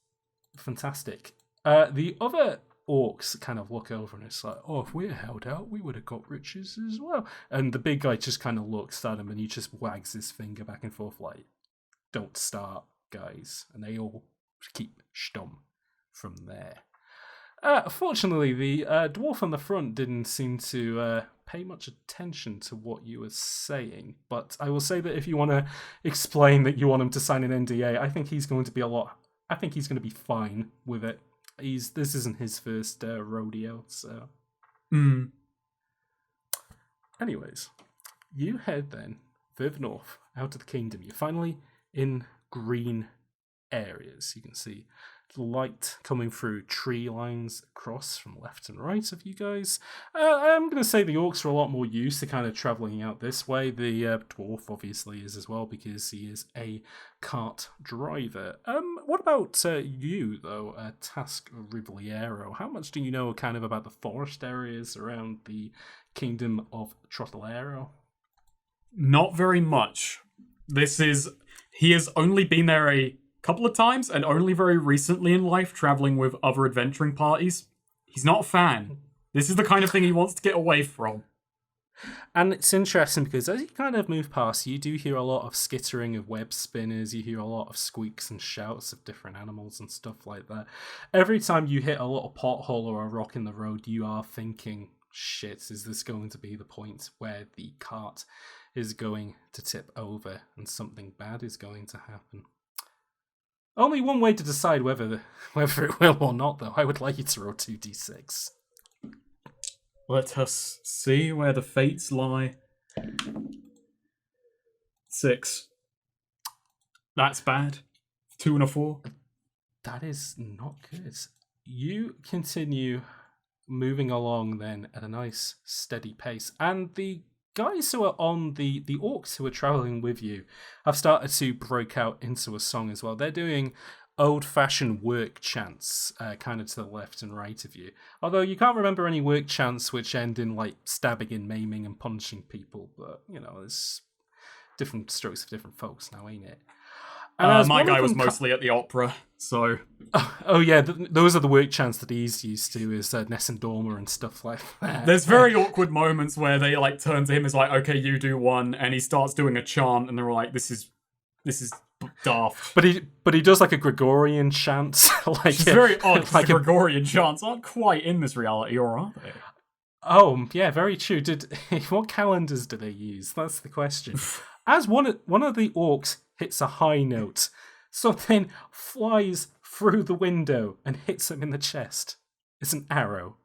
Fantastic. The other orcs kind of look over and it's like, oh, if we're held out, we would have got riches as well. And the big guy just kind of looks at him and he just wags his finger back and forth like, don't start, guys. And they all keep stum from there. Fortunately, the dwarf on the front didn't seem to pay much attention to what you were saying, but I will say that if you want to explain that you want him to sign an NDA, I think he's going to be fine with it. This isn't his first rodeo, so... Anyways, you head then further north, out of the kingdom. You're finally in green areas. You can see light coming through tree lines across from left and right of you guys. I'm going to say the orcs are a lot more used to kind of travelling out this way. The dwarf obviously is as well because he is a cart driver. What about you though, Tasque Rivliero? How much do you know kind of about the forest areas around the kingdom of Trottelero? Not very much. He has only been there a couple of times, and only very recently in life, traveling with other adventuring parties. He's not a fan. This is the kind of thing he wants to get away from. And it's interesting because as you kind of move past, you do hear a lot of skittering of web spinners, you hear a lot of squeaks and shouts of different animals and stuff like that. Every time you hit a little pothole or a rock in the road, you are thinking, shit, is this going to be the point where the cart is going to tip over and something bad is going to happen? Only one way to decide whether it will or not, though. I would like you to roll 2d6. Let us see where the fates lie. 6. That's bad. 2 and a 4. That is not good. You continue moving along then at a nice steady pace, and the guys who are on the orcs who are traveling with you have started to break out into a song as well. They're doing old-fashioned work chants, kind of to the left and right of you. Although you can't remember any work chants which end in like stabbing and maiming and punching people, but you know, there's different strokes for different folks now, ain't it? My guy was mostly at the opera, so... Oh yeah, those are the work chants that he's used to, is Nessun Dorma and stuff like that. There's very awkward moments where they like turn to him as like, okay, you do one, and he starts doing a chant, and they're like, this is daft. But he does like a Gregorian chant. It's very odd, like Gregorian chants aren't quite in this reality, or are they? Oh, yeah, very true. What calendars do they use? That's the question. As one of the orcs hits a high note, something flies through the window and hits him in the chest. It's an arrow.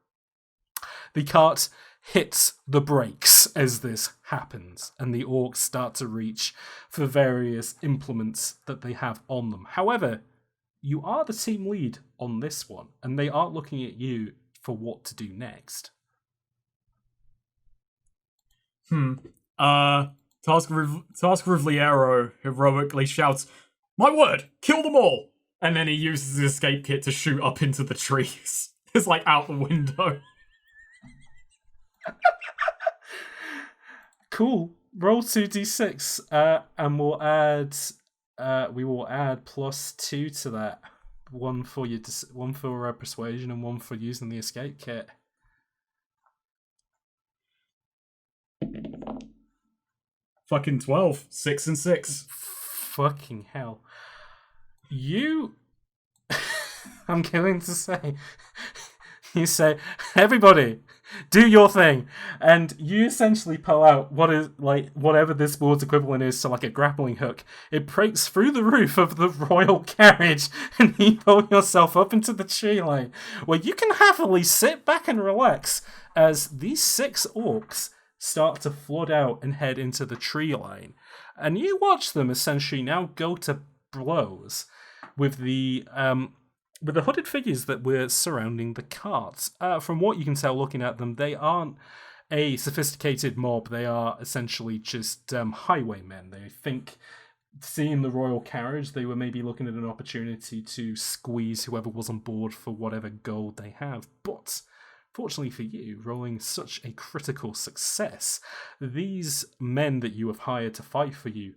The cart hits the brakes as this happens, and the orcs start to reach for various implements that they have on them. However, you are the team lead on this one, and they are looking at you for what to do next. Tasque Rivliero heroically shouts, "My word, kill them all!" And then he uses his escape kit to shoot up into the trees. It's like out the window. Cool. Roll 2d6, and we will add +2 to that. One for persuasion and one for using the escape kit. Fucking 12. 6 and 6. Fucking hell. You... I'm going to say... You say, everybody, do your thing. And you essentially pull out what is, like, whatever this board's equivalent is to, like, a grappling hook. It breaks through the roof of the royal carriage, and you pull yourself up into the tree line, where you can happily sit back and relax as these 6 orcs start to flood out and head into the tree line. And you watch them essentially now go to blows with the hooded figures that were surrounding the carts. From what you can tell looking at them, they aren't a sophisticated mob. They are essentially just highwaymen. They think, seeing the royal carriage, they were maybe looking at an opportunity to squeeze whoever was on board for whatever gold they have. But fortunately for you, rolling such a critical success, these men that you have hired to fight for you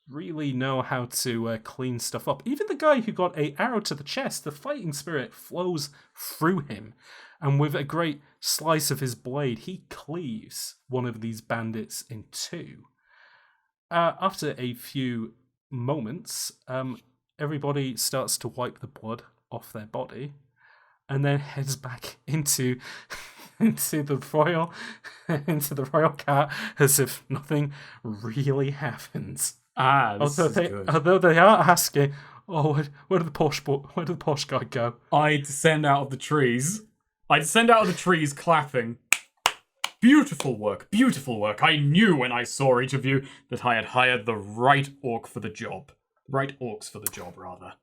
really know how to clean stuff up. Even the guy who got an arrow to the chest, the fighting spirit flows through him, and with a great slice of his blade, he cleaves one of these bandits in 2. After a few moments, everybody starts to wipe the blood off their body, and then heads back into the royal cart as if nothing really happens. Although they are asking, "Oh, where did the posh guy go?" I descend out of the trees. Clapping. Beautiful work, beautiful work. I knew when I saw each of you that I had hired the right orc for the job. Right orcs for the job, rather.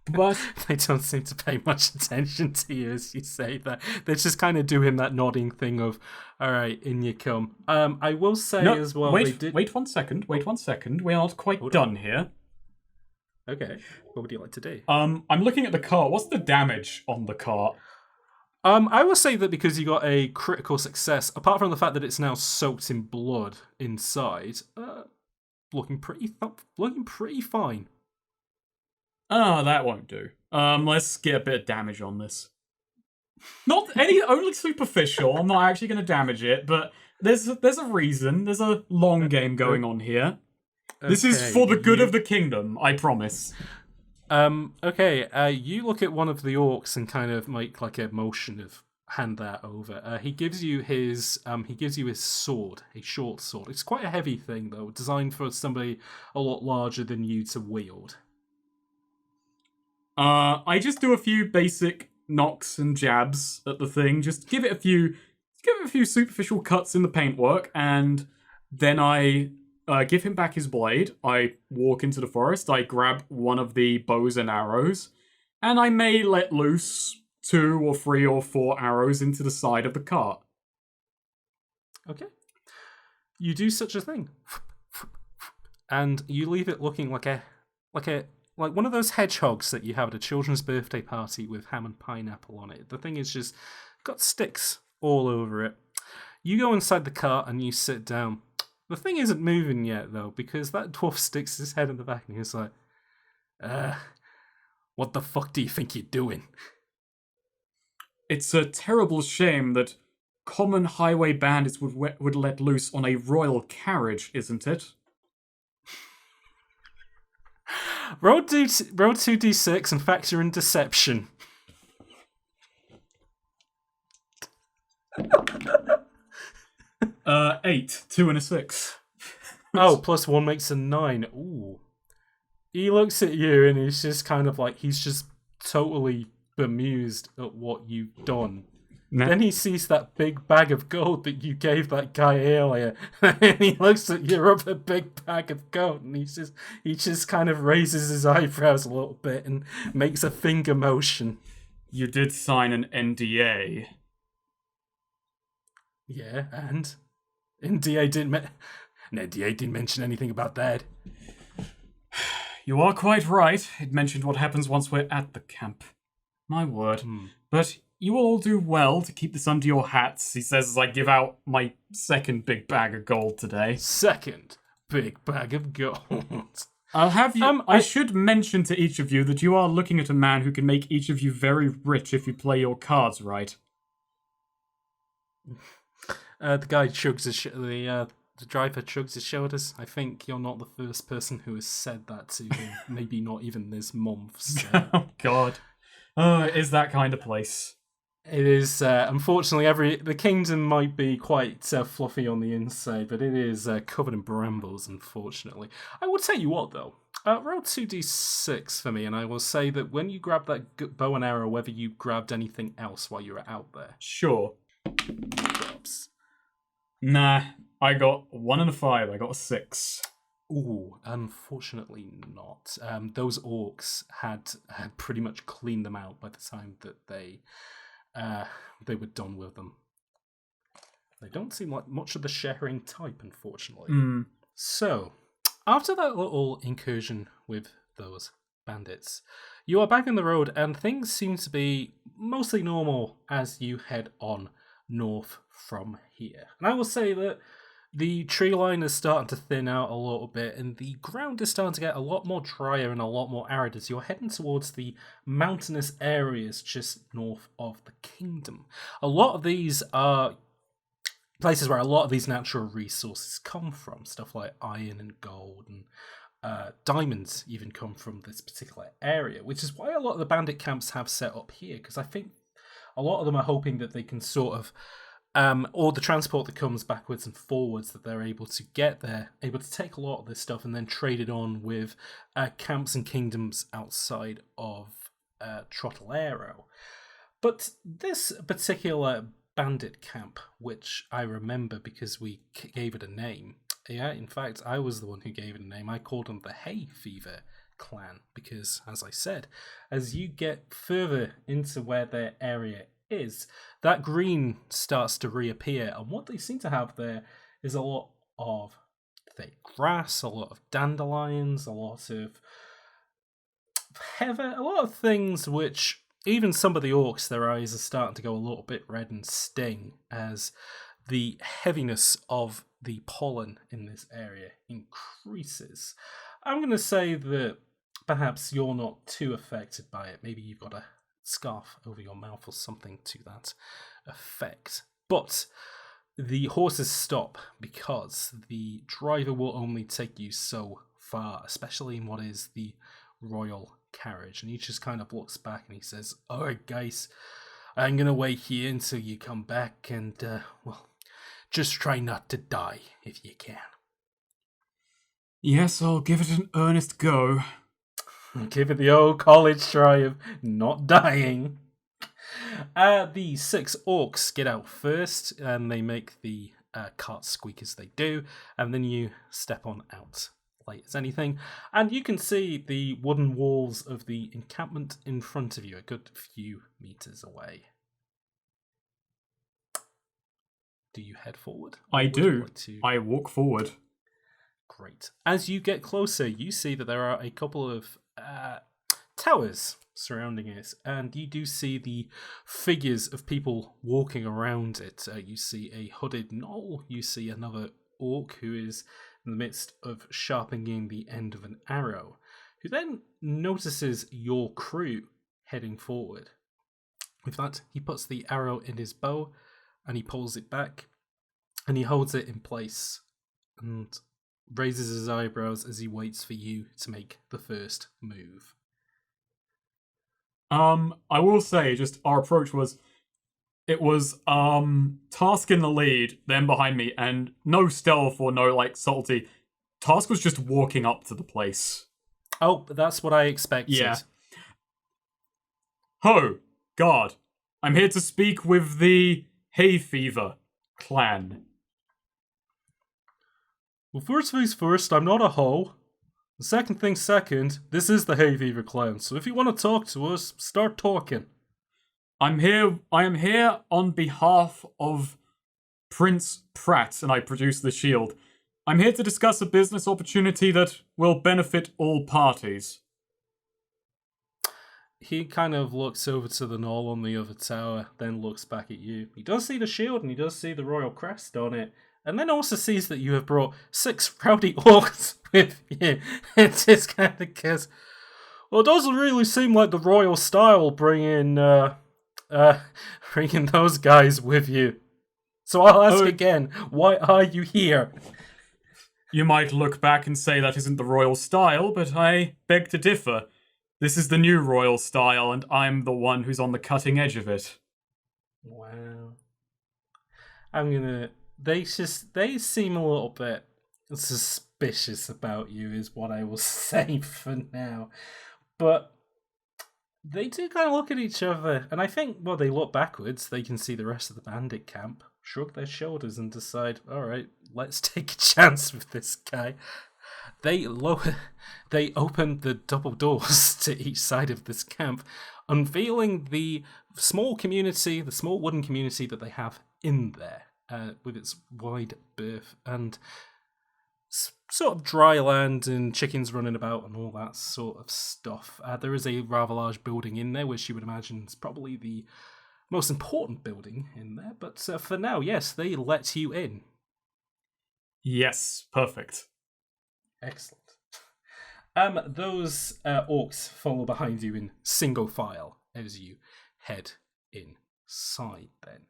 But they don't seem to pay much attention to you as you say that. They're just kind of doing that nodding thing of, all right, in you come. I will say as well... Wait 1 second. We are not quite done here. Okay. What would you like to do? I'm looking at the cart. What's the damage on the cart? I will say that because you got a critical success, apart from the fact that it's now soaked in blood inside, looking pretty fine. Oh, that won't do. Let's get a bit of damage on this. Only superficial. I'm not actually going to damage it, but there's a reason. There's a long game going on here. Okay, this is for the good of the kingdom, I promise. Okay, you look at one of the orcs and kind of make like a motion of hand that over. He gives you his sword, a short sword. It's quite a heavy thing though, designed for somebody a lot larger than you to wield. I just do a few basic knocks and jabs at the thing. Just give it a few superficial cuts in the paintwork, and then I give him back his blade. I walk into the forest. I grab one of the bows and arrows, and I may let loose 2 or 3 or 4 arrows into the side of the cart. Okay, you do such a thing, and you leave it looking like one of those hedgehogs that you have at a children's birthday party with ham and pineapple on it. The thing is just got sticks all over it. You go inside the cart and you sit down. The thing isn't moving yet, though, because that dwarf sticks his head in the back and he's like, what the fuck do you think you're doing? It's a terrible shame that common highway bandits would let loose on a royal carriage, isn't it? Roll 2d6 and factor in deception. 8, 2 and a 6. Oh, +1 makes a 9. Ooh. He looks at you and he's just kind of like, he's just totally bemused at what you've done. Then he sees that big bag of gold that you gave that guy earlier, and he looks at your other big bag of gold, and he just kind of raises his eyebrows a little bit and makes a finger motion. You did sign an NDA. Yeah, and NDA didn't mention anything about that. You are quite right. It mentioned what happens once we're at the camp. My word. But you will all do well to keep this under your hats, he says as I give out my second big bag of gold today. Second big bag of gold. I'll have you... I should mention to each of you that you are looking at a man who can make each of you very rich if you play your cards right. The guy shrugs the driver shrugs his shoulders. I think you're not the first person who has said that to him. Maybe not even this month. So. Oh, God. Oh, it is that kind of place. It is, unfortunately, the kingdom might be quite fluffy on the inside, but it is covered in brambles, unfortunately. I will tell you what, though. Roll 2d6 for me, and I will say that when you grab that bow and arrow, whether you grabbed anything else while you were out there. Sure. Oops. Nah, I got 1 and a 5. I got a 6. Ooh, unfortunately not. Those orcs had pretty much cleaned them out by the time that they were done with them. They don't seem like much of the sharing type, unfortunately. So, after that little incursion with those bandits, you are back on the road, and things seem to be mostly normal as you head on north from here. And I will say that the tree line is starting to thin out a little bit, and the ground is starting to get a lot more drier and a lot more arid as you're heading towards the mountainous areas just north of the kingdom. A lot of these are places where a lot of these natural resources come from. Stuff like iron and gold and diamonds even come from this particular area, which is why a lot of the bandit camps have set up here, because I think a lot of them are hoping that they can sort of or the transport that comes backwards and forwards, that they're able to get there, able to take a lot of this stuff and then trade it on with camps and kingdoms outside of Rivliero. But this particular bandit camp, which I remember because we gave it a name, yeah, in fact, I was the one who gave it a name. I called them the Hay Fever clan because, as I said, as you get further into where their area is, that green starts to reappear, and what they seem to have there is a lot of thick grass, a lot of dandelions, a lot of heather, a lot of things which even some of the orcs, their eyes are starting to go a little bit red and sting as the heaviness of the pollen in this area increases. I'm going to say that perhaps you're not too affected by it. Maybe you've got a scarf over your mouth or something to that effect. But the horses stop because the driver will only take you so far, especially in what is the royal carriage. And he just kind of looks back and he says, "All right, guys, I'm going to wait here until you come back and, well, just try not to die if you can." Yes, I'll give it an earnest go. Give it the old college try of not dying. The 6 orcs get out first, and they make the cart squeak as they do, and then you step on out light as anything, and you can see the wooden walls of the encampment in front of you, a good few meters away. Do you head forward? I do. I walk forward. Great. As you get closer, you see that there are a couple of towers surrounding it, and you do see the figures of people walking around it. You see a hooded gnoll, you see another orc who is in the midst of sharpening the end of an arrow, who then notices your crew heading forward. With that, he puts the arrow in his bow, and he pulls it back, and he holds it in place, and raises his eyebrows as he waits for you to make the first move. I will say, just our approach was, it was Tasque in the lead, then behind me, and no stealth or no subtlety. Tasque was just walking up to the place. Oh, that's what I expected. Yeah. Ho, guard. I'm here to speak with the Hay Fever clan. Well, first things first, I'm not a hoe. The second thing second, this is the Hay Fever clan, so if you want to talk to us, start talking. I am here on behalf of Prince Pratt, and I produce the shield. I'm here to discuss a business opportunity that will benefit all parties. He kind of looks over to the knoll on the other tower, then looks back at you. He does see the shield and he does see the royal crest on it, and then also sees that you have brought 6 rowdy orcs with you. It just kind of goes, well, it doesn't really seem like the royal style bringing those guys with you. So I'll ask again, why are you here? You might look back and say that isn't the royal style, but I beg to differ. This is the new royal style, and I'm the one who's on the cutting edge of it. Wow. They seem a little bit suspicious about you, is what I will say for now. But they do kind of look at each other, and I think, well, they look backwards, they can see the rest of the bandit camp, shrug their shoulders and decide, alright, let's take a chance with this guy. They open the double doors to each side of this camp, unveiling the small wooden community that they have in there, with its wide berth and sort of dry land and chickens running about and all that sort of stuff. There is a rather large building in there, which you would imagine is probably the most important building in there. But for now, yes, they let you in. Yes, perfect. Excellent. Those orcs follow behind you in single file as you head inside then.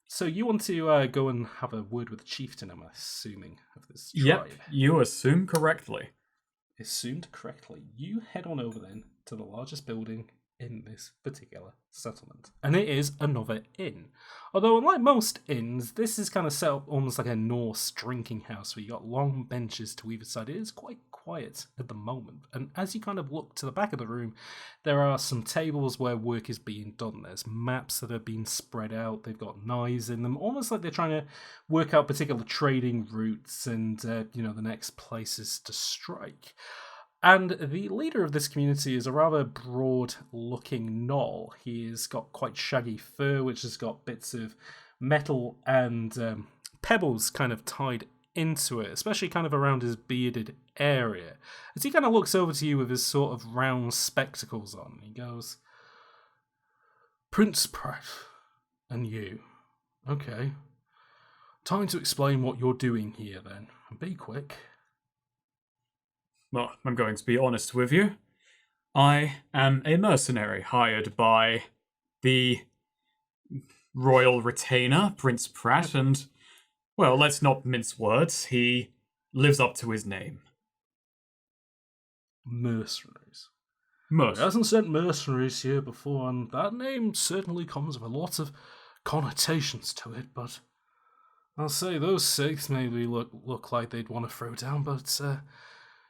So you want to go and have a word with the chieftain, I'm assuming, of this tribe. Yep, you assume correctly. Assumed correctly. You head on over then to the largest building in this particular settlement. And it is another inn. Although, unlike most inns, this is kind of set up almost like a Norse drinking house where you got long benches to either side. It is quite quiet at the moment. And as you kind of look to the back of the room, there are some tables where work is being done. There's maps that are being spread out. They've got knives in them, almost like they're trying to work out particular trading routes and, the next places to strike. And the leader of this community is a rather broad-looking gnoll. He's got quite shaggy fur, which has got bits of metal and pebbles kind of tied into it, especially kind of around his bearded area. As he kind of looks over to you with his sort of round spectacles on, he goes, Prince Pratt, and you. Okay. Time to explain what you're doing here, then. Be quick. Well, I'm going to be honest with you. I am a mercenary hired by the royal retainer, Prince Pratt, and, well, let's not mince words. He lives up to his name. Mercenaries. He Merc. hasn't sent mercenaries here before, and that name certainly comes with a lot of connotations to it, but I'll say those 6 maybe look like they'd want to throw down, but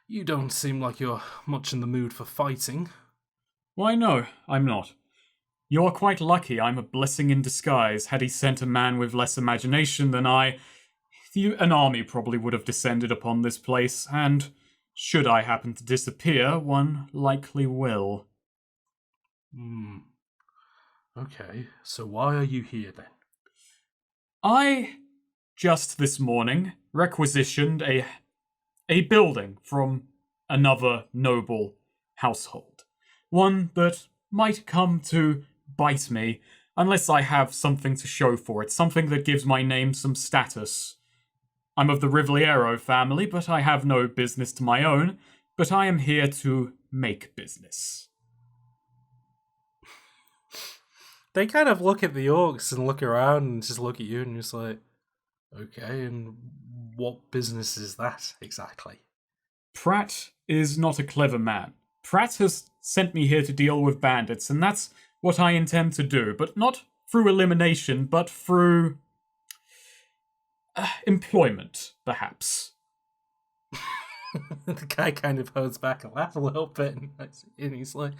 you don't seem like you're much in the mood for fighting. Why, no, I'm not. You're quite lucky I'm a blessing in disguise. Had he sent a man with less imagination than I, an army probably would have descended upon this place, and should I happen to disappear, one likely will. Okay, so why are you here then? I, just this morning, requisitioned a building from another noble household. One that might come to bite me unless I have something to show for it, something that gives my name some status. I'm of the Rivliero family, but I have no business to my own, but I am here to make business. They kind of look at the orcs and look around and just look at you and just like, okay, and what business is that exactly? Pratt is not a clever man. Pratt has sent me here to deal with bandits, and that's what I intend to do, but not through elimination, but through employment, perhaps. The guy kind of holds back a laugh a little bit, and he's like,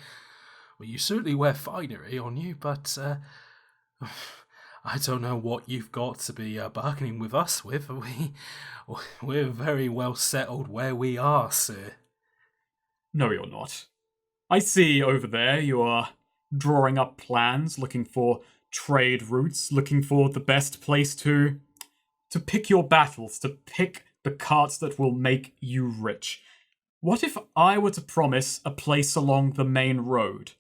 well, you certainly wear finery on you, but I don't know what you've got to be bargaining with us with. We're very well settled where we are, sir. No, you're not. I see over there you are drawing up plans, looking for trade routes, looking for the best place to pick your battles, to pick the carts that will make you rich. What if I were to promise a place along the main road?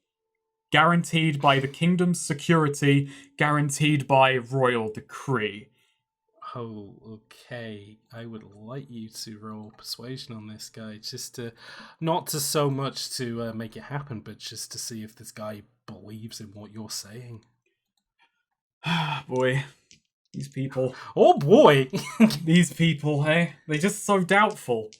Guaranteed by the kingdom's security, guaranteed by royal decree. Oh, okay. I would like you to roll persuasion on this guy, just to, not to so much to make it happen, but just to see if this guy believes in what you're saying. Boy, these people. Oh boy! These people, hey? They're just so doubtful.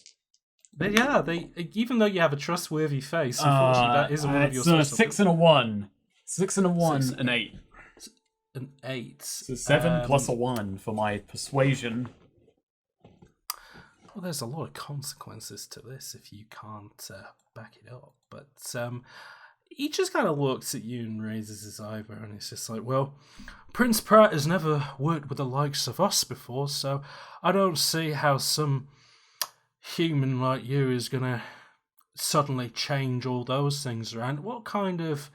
But yeah, they, even though you have a trustworthy face, unfortunately that isn't one of your special. 6 and a 1. 6 and a 1, an 8. An 8. So 7 plus a 1 for my persuasion. Well, there's a lot of consequences to this if you can't back it up. But he just kind of looks at you and raises his eyebrow, and it's just like, well, Prince Pratt has never worked with the likes of us before, so I don't see how some human like you is going to suddenly change all those things around. What kind of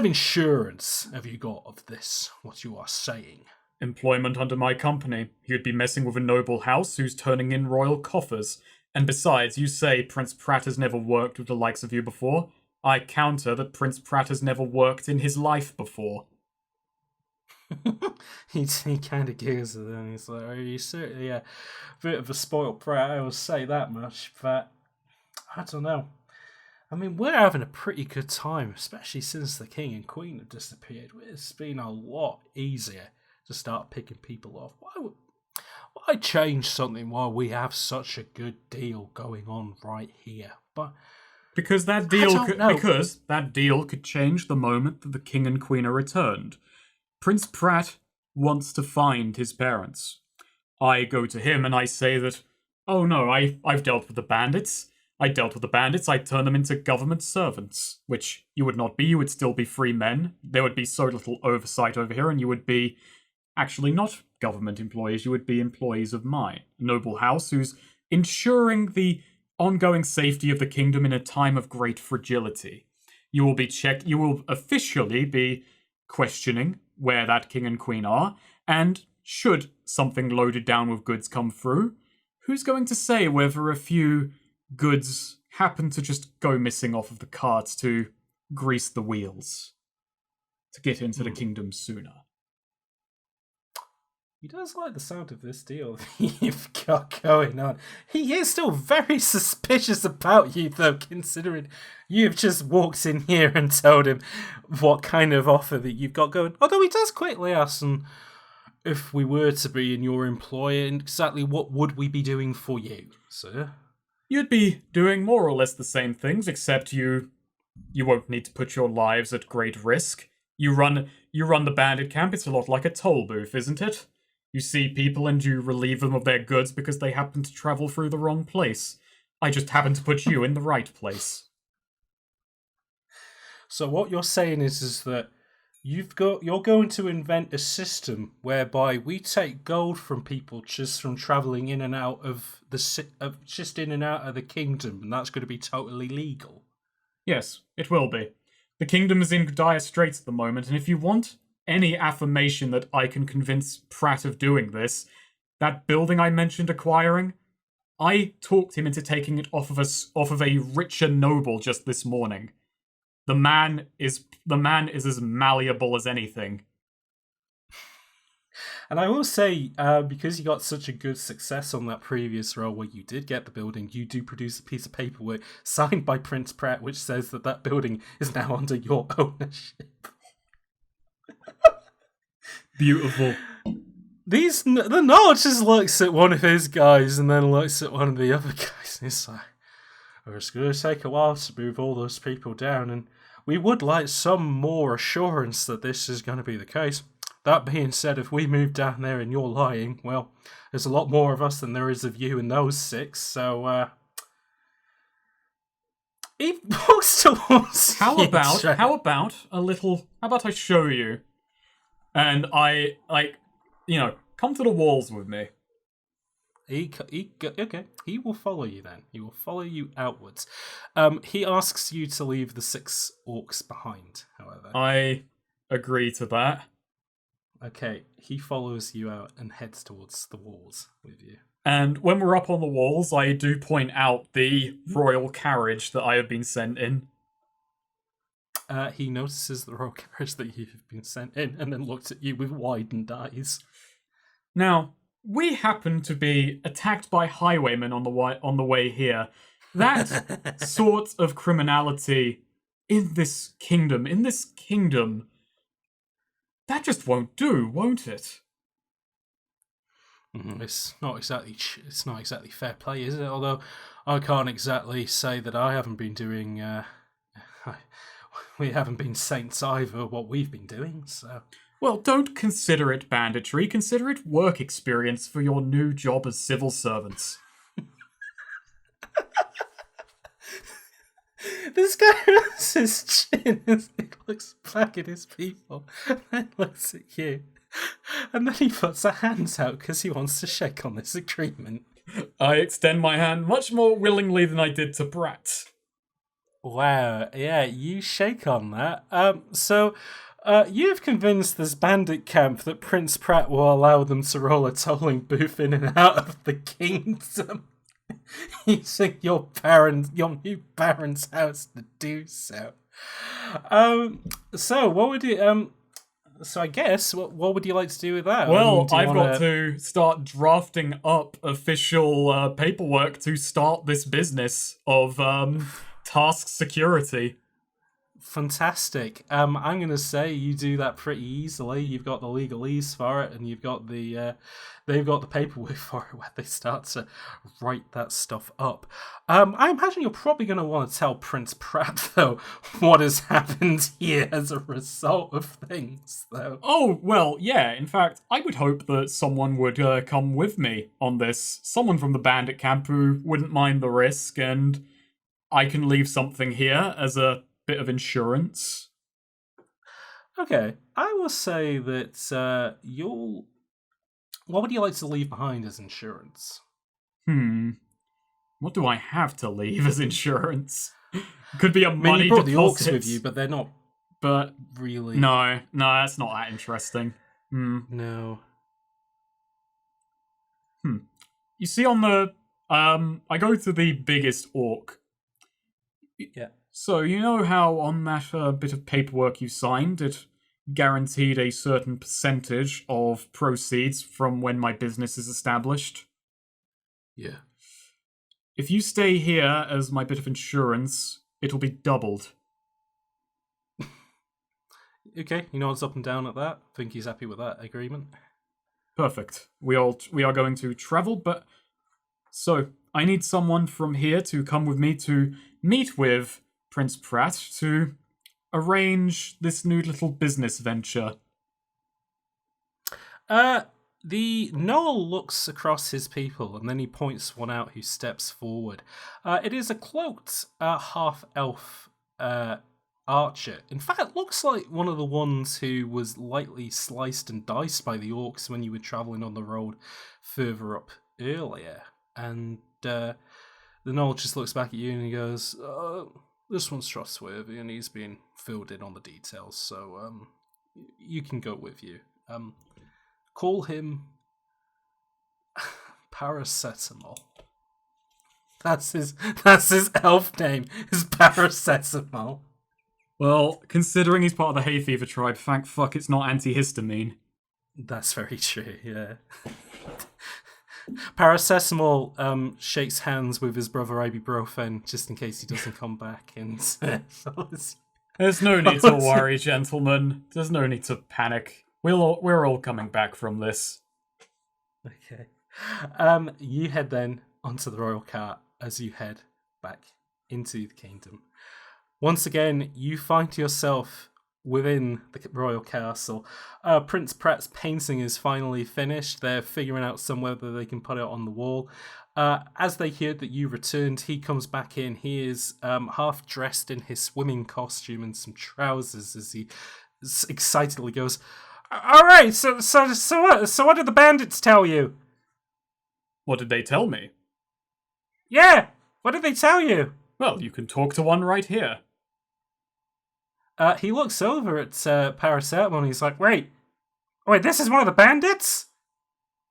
insurance have you got of this, what you are saying? Employment under my company. You'd be messing with a noble house who's turning in royal coffers. And besides, you say Prince Pratt has never worked with the likes of you before. I counter that Prince Pratt has never worked in his life before. he kind of giggles at them. He's like, "Are you certainly a bit of a spoiled brat? I will say that much, but I don't know. I mean, we're having a pretty good time, especially since the king and queen have disappeared. It's been a lot easier to start picking people off. Why change something while we have such a good deal going on right here? But because that deal could change the moment that the king and queen are returned. Prince Pratt wants to find his parents. I go to him and I say that, oh no, I've dealt with the bandits. I'd turn them into government servants, which you would not be. You would still be free men. There would be so little oversight over here, and you would be actually not government employees. You would be employees of mine, a noble house who's ensuring the ongoing safety of the kingdom in a time of great fragility. You will officially be questioning where that king and queen are, and should something loaded down with goods come through, who's going to say whether a few goods happen to just go missing off of the carts to grease the wheels to get into the kingdom sooner? He does like the sound of this deal you've got going on. He is still very suspicious about you, though, considering you've just walked in here and told him what kind of offer that you've got going. Although he does quickly ask him, if we were to be in your employ, exactly what would we be doing for you, sir? You'd be doing more or less the same things, except you won't need to put your lives at great risk. You run the bandit camp. It's a lot like a toll booth, isn't it? You see people and you relieve them of their goods because they happen to travel through the wrong place. I just happen to put you in the right place. So what you're saying is that you're going to invent a system whereby we take gold from people just from traveling in and out of the kingdom, and that's going to be totally legal. Yes, it will be. The kingdom is in dire straits at the moment, and if you want any affirmation that I can convince Pratt of doing this, that building I mentioned acquiring, I talked him into taking it off of a richer noble just this morning. The man is as malleable as anything. And I will say, because you got such a good success on that previous role where you did get the building, you do produce a piece of paperwork signed by Prince Pratt which says that building is now under your ownership. Beautiful. The Nod just looks at one of his guys and then looks at one of the other guys and he's like, it's going to take a while to move all those people down, and we would like some more assurance that this is going to be the case. That being said, if we move down there and you're lying, well, there's a lot more of us than there is of you and those 6, so, he walks towards How about I show you? And I, come to the walls with me. Okay, he will follow you then. He will follow you outwards. He asks you to leave the 6 orcs behind, however. I agree to that. Okay, he follows you out and heads towards the walls with you. And when we're up on the walls, I do point out the royal carriage that I have been sent in. He notices the royal carriage that you have been sent in and then looks at you with widened eyes. Now, we happen to be attacked by highwaymen on the way here. That sort of criminality in this kingdom, that just won't do, won't it? It's not exactly fair play, is it? Although I can't exactly say that I haven't been doing. We haven't been saints either. What we've been doing, so. Well, don't consider it banditry. Consider it work experience for your new job as civil servants. This guy raises his chin as he looks back at his people, and then looks at you. And then he puts her hands out because he wants to shake on this agreement. I extend my hand much more willingly than I did to Brat. Wow, yeah, you shake on that. So you've convinced this bandit camp that Prince Pratt will allow them to roll a tolling booth in and out of the kingdom. Using your new baron's house to do so. So what would you So I guess what would you like to do with that? Well, I've got to start drafting up official paperwork to start this business of Tasque security. Fantastic. I'm going to say you do that pretty easily. You've got the legalese for it, and you've got they've got the paperwork for it where they start to write that stuff up. I imagine you're probably going to want to tell Prince Pratt, though, what has happened here as a result of things, though. Oh, well, yeah. In fact, I would hope that someone would come with me on this. Someone from the bandit camp who wouldn't mind the risk, and I can leave something here as a bit of insurance. Okay, I will say that what would you like to leave behind as insurance? What do I have to leave as insurance? Could be a money you brought deposit. the orcs with you, but they're not. But really, no, that's not that interesting. No. You see, on the I go to the biggest orc. Yeah. So, you know how on that bit of paperwork you signed, it guaranteed a certain percentage of proceeds from when my business is established? Yeah. If you stay here as my bit of insurance, it'll be doubled. Okay, he nods up and down at that. Think he's happy with that agreement. Perfect. We are going to travel, but... So, I need someone from here to come with me to meet with Prince Pratt to arrange this new little business venture. The Noel looks across his people and then he points one out who steps forward. It is a cloaked half-elf archer. In fact, it looks like one of the ones who was lightly sliced and diced by the orcs when you were travelling on the road further up earlier. And the Noel just looks back at you and he goes, this one's trustworthy and he's been filled in on the details, so you can go with you. Call him Paracetamol. That's his elf name, is Paracetamol. Well, considering he's part of the hay fever tribe, thank fuck it's not antihistamine. That's very true, yeah. Paracetamol shakes hands with his brother ibuprofen just in case he doesn't come back. And there's no need to worry, gentlemen. There's no need to panic. We're all coming back from this. Okay. You head then onto the royal cart as you head back into the kingdom. Once again, you find yourself within the royal castle. Prince Pratt's painting is finally finished. They're figuring out whether they can put it on the wall. As they hear that you returned, he comes back in. He is half dressed in his swimming costume and some trousers as he excitedly goes, All right. So what? So what did the bandits tell you? What did they tell me? Yeah. What did they tell you? Well, you can talk to one right here. He looks over at Paracetamol and he's like, wait, this is one of the bandits?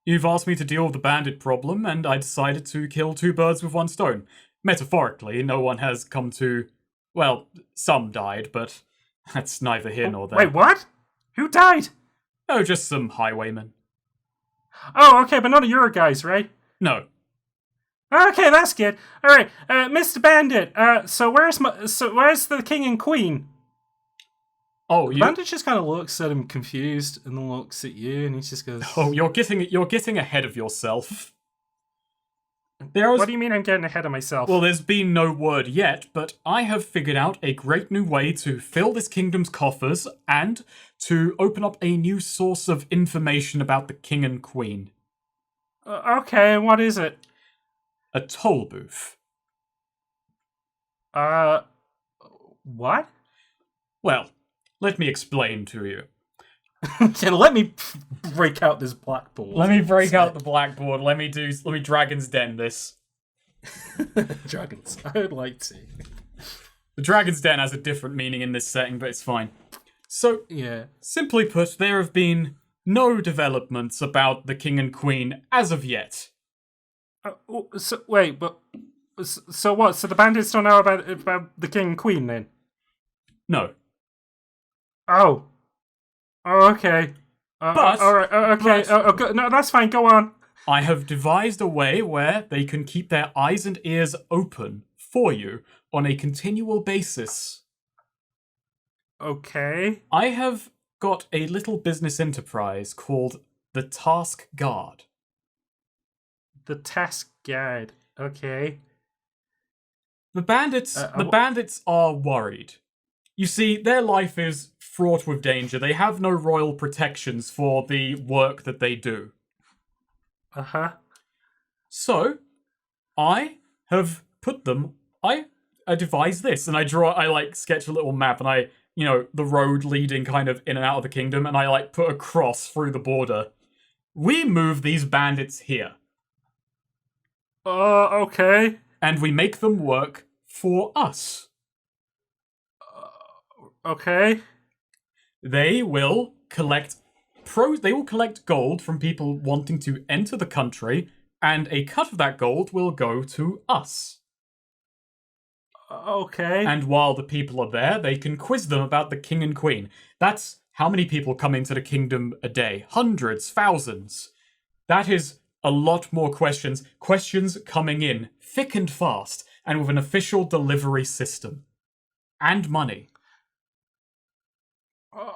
You've asked me to deal with the bandit problem, and I decided to kill two birds with one stone. Metaphorically, no one has come to... Well, some died, but that's neither here nor there. Wait, what? Who died? Oh, just some highwaymen. Oh, okay, but none of your guys, right? No. Okay, that's good. All right, Mr. Bandit. So where's the king and queen? Oh, The bandit just kind of looks at him confused, and then looks at you, and he just goes, Oh, you're getting ahead of yourself. What do you mean I'm getting ahead of myself? Well, there's been no word yet, but I have figured out a great new way to fill this kingdom's coffers and to open up a new source of information about the king and queen. Okay, what is it? A toll booth. What? Well, let me explain to you. Let me break out this blackboard. Let me break out the blackboard. Let me Dragon's Den this. Dragons. I would like to. The Dragon's Den has a different meaning in this setting, but it's fine. So, yeah. Simply put, there have been no developments about the king and queen as of yet. So wait, but so what? So the bandits don't know about the king and queen then? No. Oh, okay. But all right. Okay. No, that's fine. Go on. I have devised a way where they can keep their eyes and ears open for you on a continual basis. Okay. I have got a little business enterprise called the Tasque Guard. The Tasque Guard. Okay. The bandits are worried. You see, their life is fraught with danger. They have no royal protections for the work that they do. Uh-huh. So, I have put them... I devised this, and I sketch a little map, and the road leading kind of in and out of the kingdom, and I, put a cross through the border. We move these bandits here. Okay. And we make them work for us. Okay. They will collect gold from people wanting to enter the country, and a cut of that gold will go to us. Okay. And while the people are there, they can quiz them about the king and queen. That's how many people come into the kingdom a day. Hundreds, thousands. That is a lot more questions. Questions coming in thick and fast, and with an official delivery system. And money.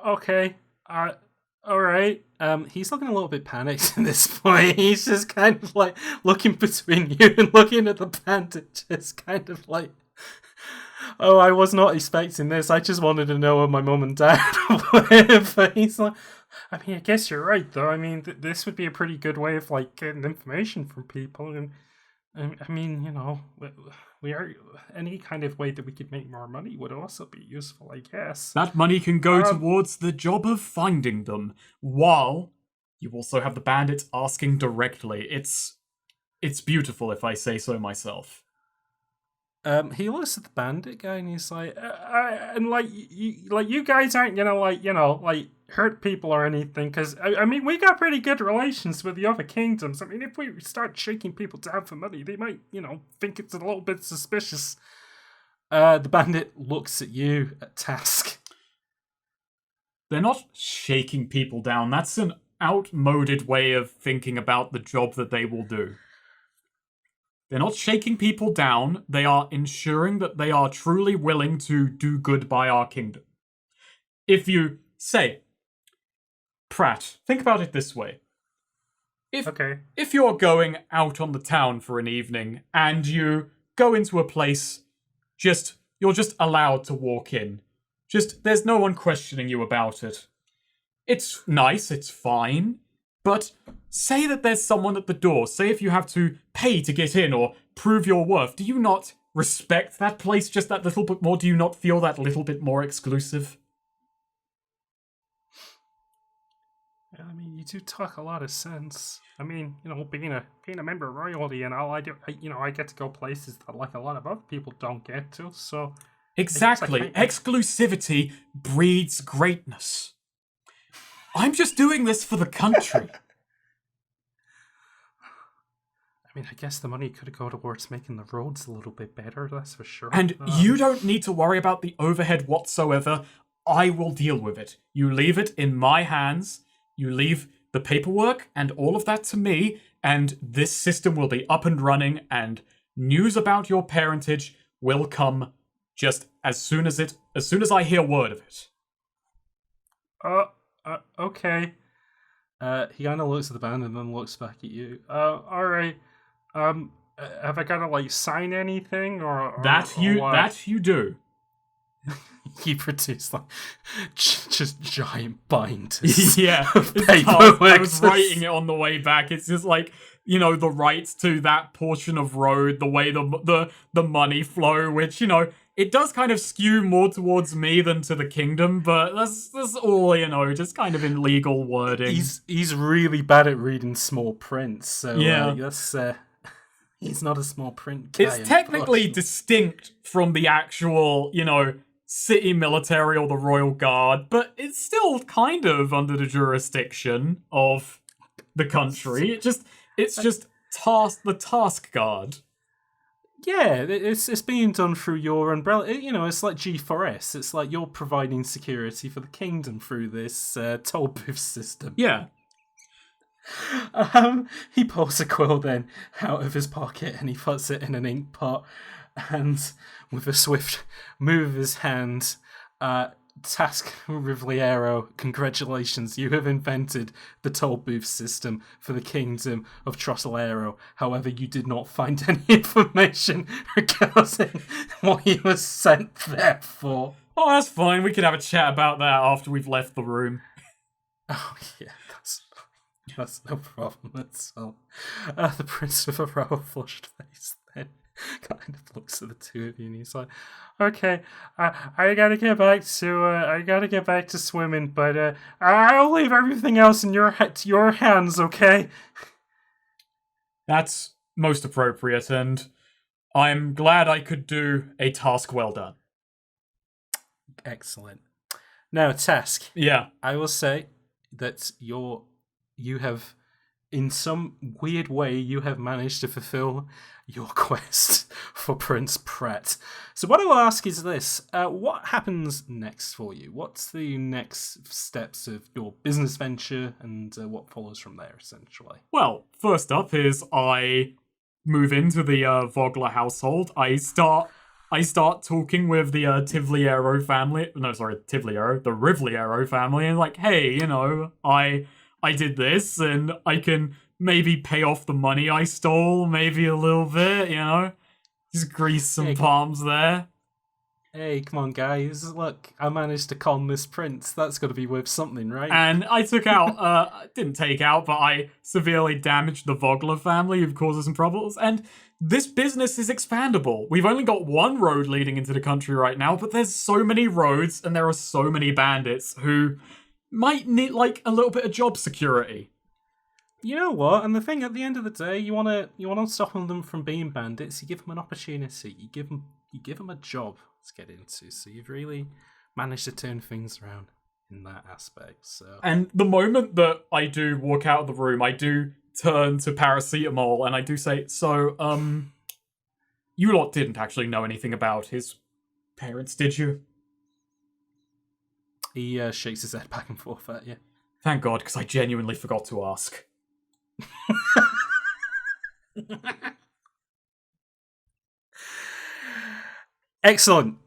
Okay. All right. He's looking a little bit panicked at this point. He's just kind of looking between you and looking at the bandit, just kind of oh, I was not expecting this. I just wanted to know where my mum and dad were. But he's like, I mean, I guess you're right, though. I mean, this would be a pretty good way of getting information from people, and I mean, we are any kind of way that we could make more money would also be useful, I guess. That money can go towards the job of finding them, while you also have the bandits asking directly. It's beautiful, if I say so myself. He looks at the bandit guy and he's like, you guys aren't gonna hurt people or anything, because I mean, we got pretty good relations with the other kingdoms. I mean, if we start shaking people down for money, they might think it's a little bit suspicious. The bandit looks at you, at Tasque. They're not shaking people down. That's an outmoded way of thinking about the job that they will do. They're not shaking people down. They are ensuring that they are truly willing to do good by our kingdom. If you say, Pratt, think about it this way. If you're going out on the town for an evening and you go into a place, you're just allowed to walk in. There's no one questioning you about it. It's nice, it's fine, but say that there's someone at the door. Say if you have to pay to get in or prove your worth. Do you not respect that place just that little bit more? Do you not feel that little bit more exclusive? I mean, you do talk a lot of sense. I mean, being a member of royalty and all, I get to go places that like a lot of other people don't get to. So Exactly. Exclusivity breeds greatness. I'm just doing this for the country. I mean, I guess the money could go towards making the roads a little bit better, that's for sure. And you don't need to worry about the overhead whatsoever. I will deal with it. You leave it in my hands. You leave the paperwork and all of that to me, and this system will be up and running, and news about your parentage will come just as soon as I hear word of it. Okay. He kind of looks at the band and then looks back at you. All right. Have I gotta like sign anything or that you do? He produced like just giant binders. Yeah, of I was writing it on the way back. It's just like, the rights to that portion of road, the way the money flow, which it does kind of skew more towards me than to the kingdom, but that's all, just kind of in legal wording. He's really bad at reading small print, so yeah, that's he's not a small print guy. It's technically distinct from the actual, city military or the royal guard, but it's still kind of under the jurisdiction of the country. It's just the Tasque guard. Yeah, it's being done through your umbrella. It's like G4S. It's like you're providing security for the kingdom through this toll booth system. Yeah. He pulls a quill then out of his pocket and he puts it in an ink pot, and with a swift move of his hand, Tasque Rivliero, congratulations, you have invented the toll booth system for the kingdom of Trocellero. However, you did not find any information regarding what he was sent there for. Oh, that's fine. We can have a chat about that after we've left the room. Oh, yeah, that's no problem at all. The Prince with a rather flushed face then kind of looks at the two of you and he's like, okay, I gotta get back to swimming, but I'll leave everything else in your hands, okay? That's most appropriate, and I'm glad I could do a task well done. Excellent. Now, Tasque. Yeah. I will say that you have, in some weird way, you have managed to fulfill your quest for Prince Pratt. So what I'll ask is this. What happens next for you? What's the next steps of your business venture, and what follows from there, essentially? Well, first up is I move into the Vogler household. I start talking with the Rivliero family. No, sorry, the Rivliero family, and like, hey, I did this, and I can maybe pay off the money I stole, maybe a little bit, Just grease some palms there. Hey, come on, guys. Look, I managed to con this prince. That's got to be worth something, right? And I took out, didn't take out, but I severely damaged the Vogler family, who've caused us some troubles. And this business is expandable. We've only got one road leading into the country right now, but there's so many roads, and there are so many bandits who might need like a little bit of job security. You know what? And the thing, at the end of the day, you wanna stop them from being bandits. You give them an opportunity. You give them a job to get into. So you've really managed to turn things around in that aspect. So. And the moment that I do walk out of the room, I do turn to Paracetamol and I do say, "So, you lot didn't actually know anything about his parents, did you?" He shakes his head back and forth at you. Thank God, because I genuinely forgot to ask. Excellent.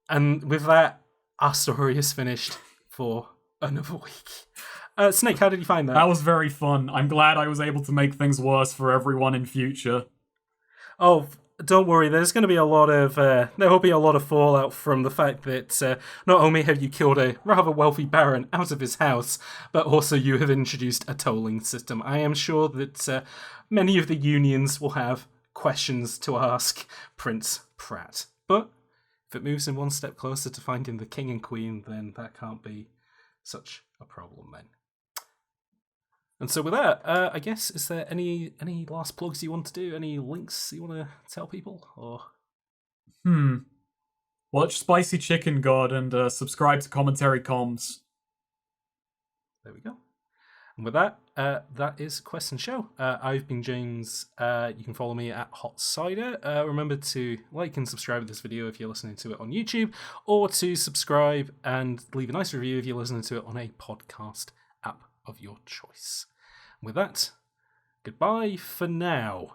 And with that, our story is finished for another week. Snake, how did you find that? That was very fun. I'm glad I was able to make things worse for everyone in future. Oh, don't worry. There's going to be a lot of there will be a lot of fallout from the fact that not only have you killed a rather wealthy baron out of his house, but also you have introduced a tolling system. I am sure that many of the unions will have questions to ask Prince Pratt. But if it moves him one step closer to finding the king and queen, then that can't be such a problem then. And so with that, I guess, is there any last plugs you want to do? Any links you want to tell people? Or Watch Spicy Chicken God and subscribe to CommentaryComms. there we go. And with that, that is Quest and Show. I've been James. You can follow me at Hot Cider. Remember to like and subscribe to this video if you're listening to it on YouTube, or to subscribe and leave a nice review if you're listening to it on a podcast app of your choice. With that, goodbye for now.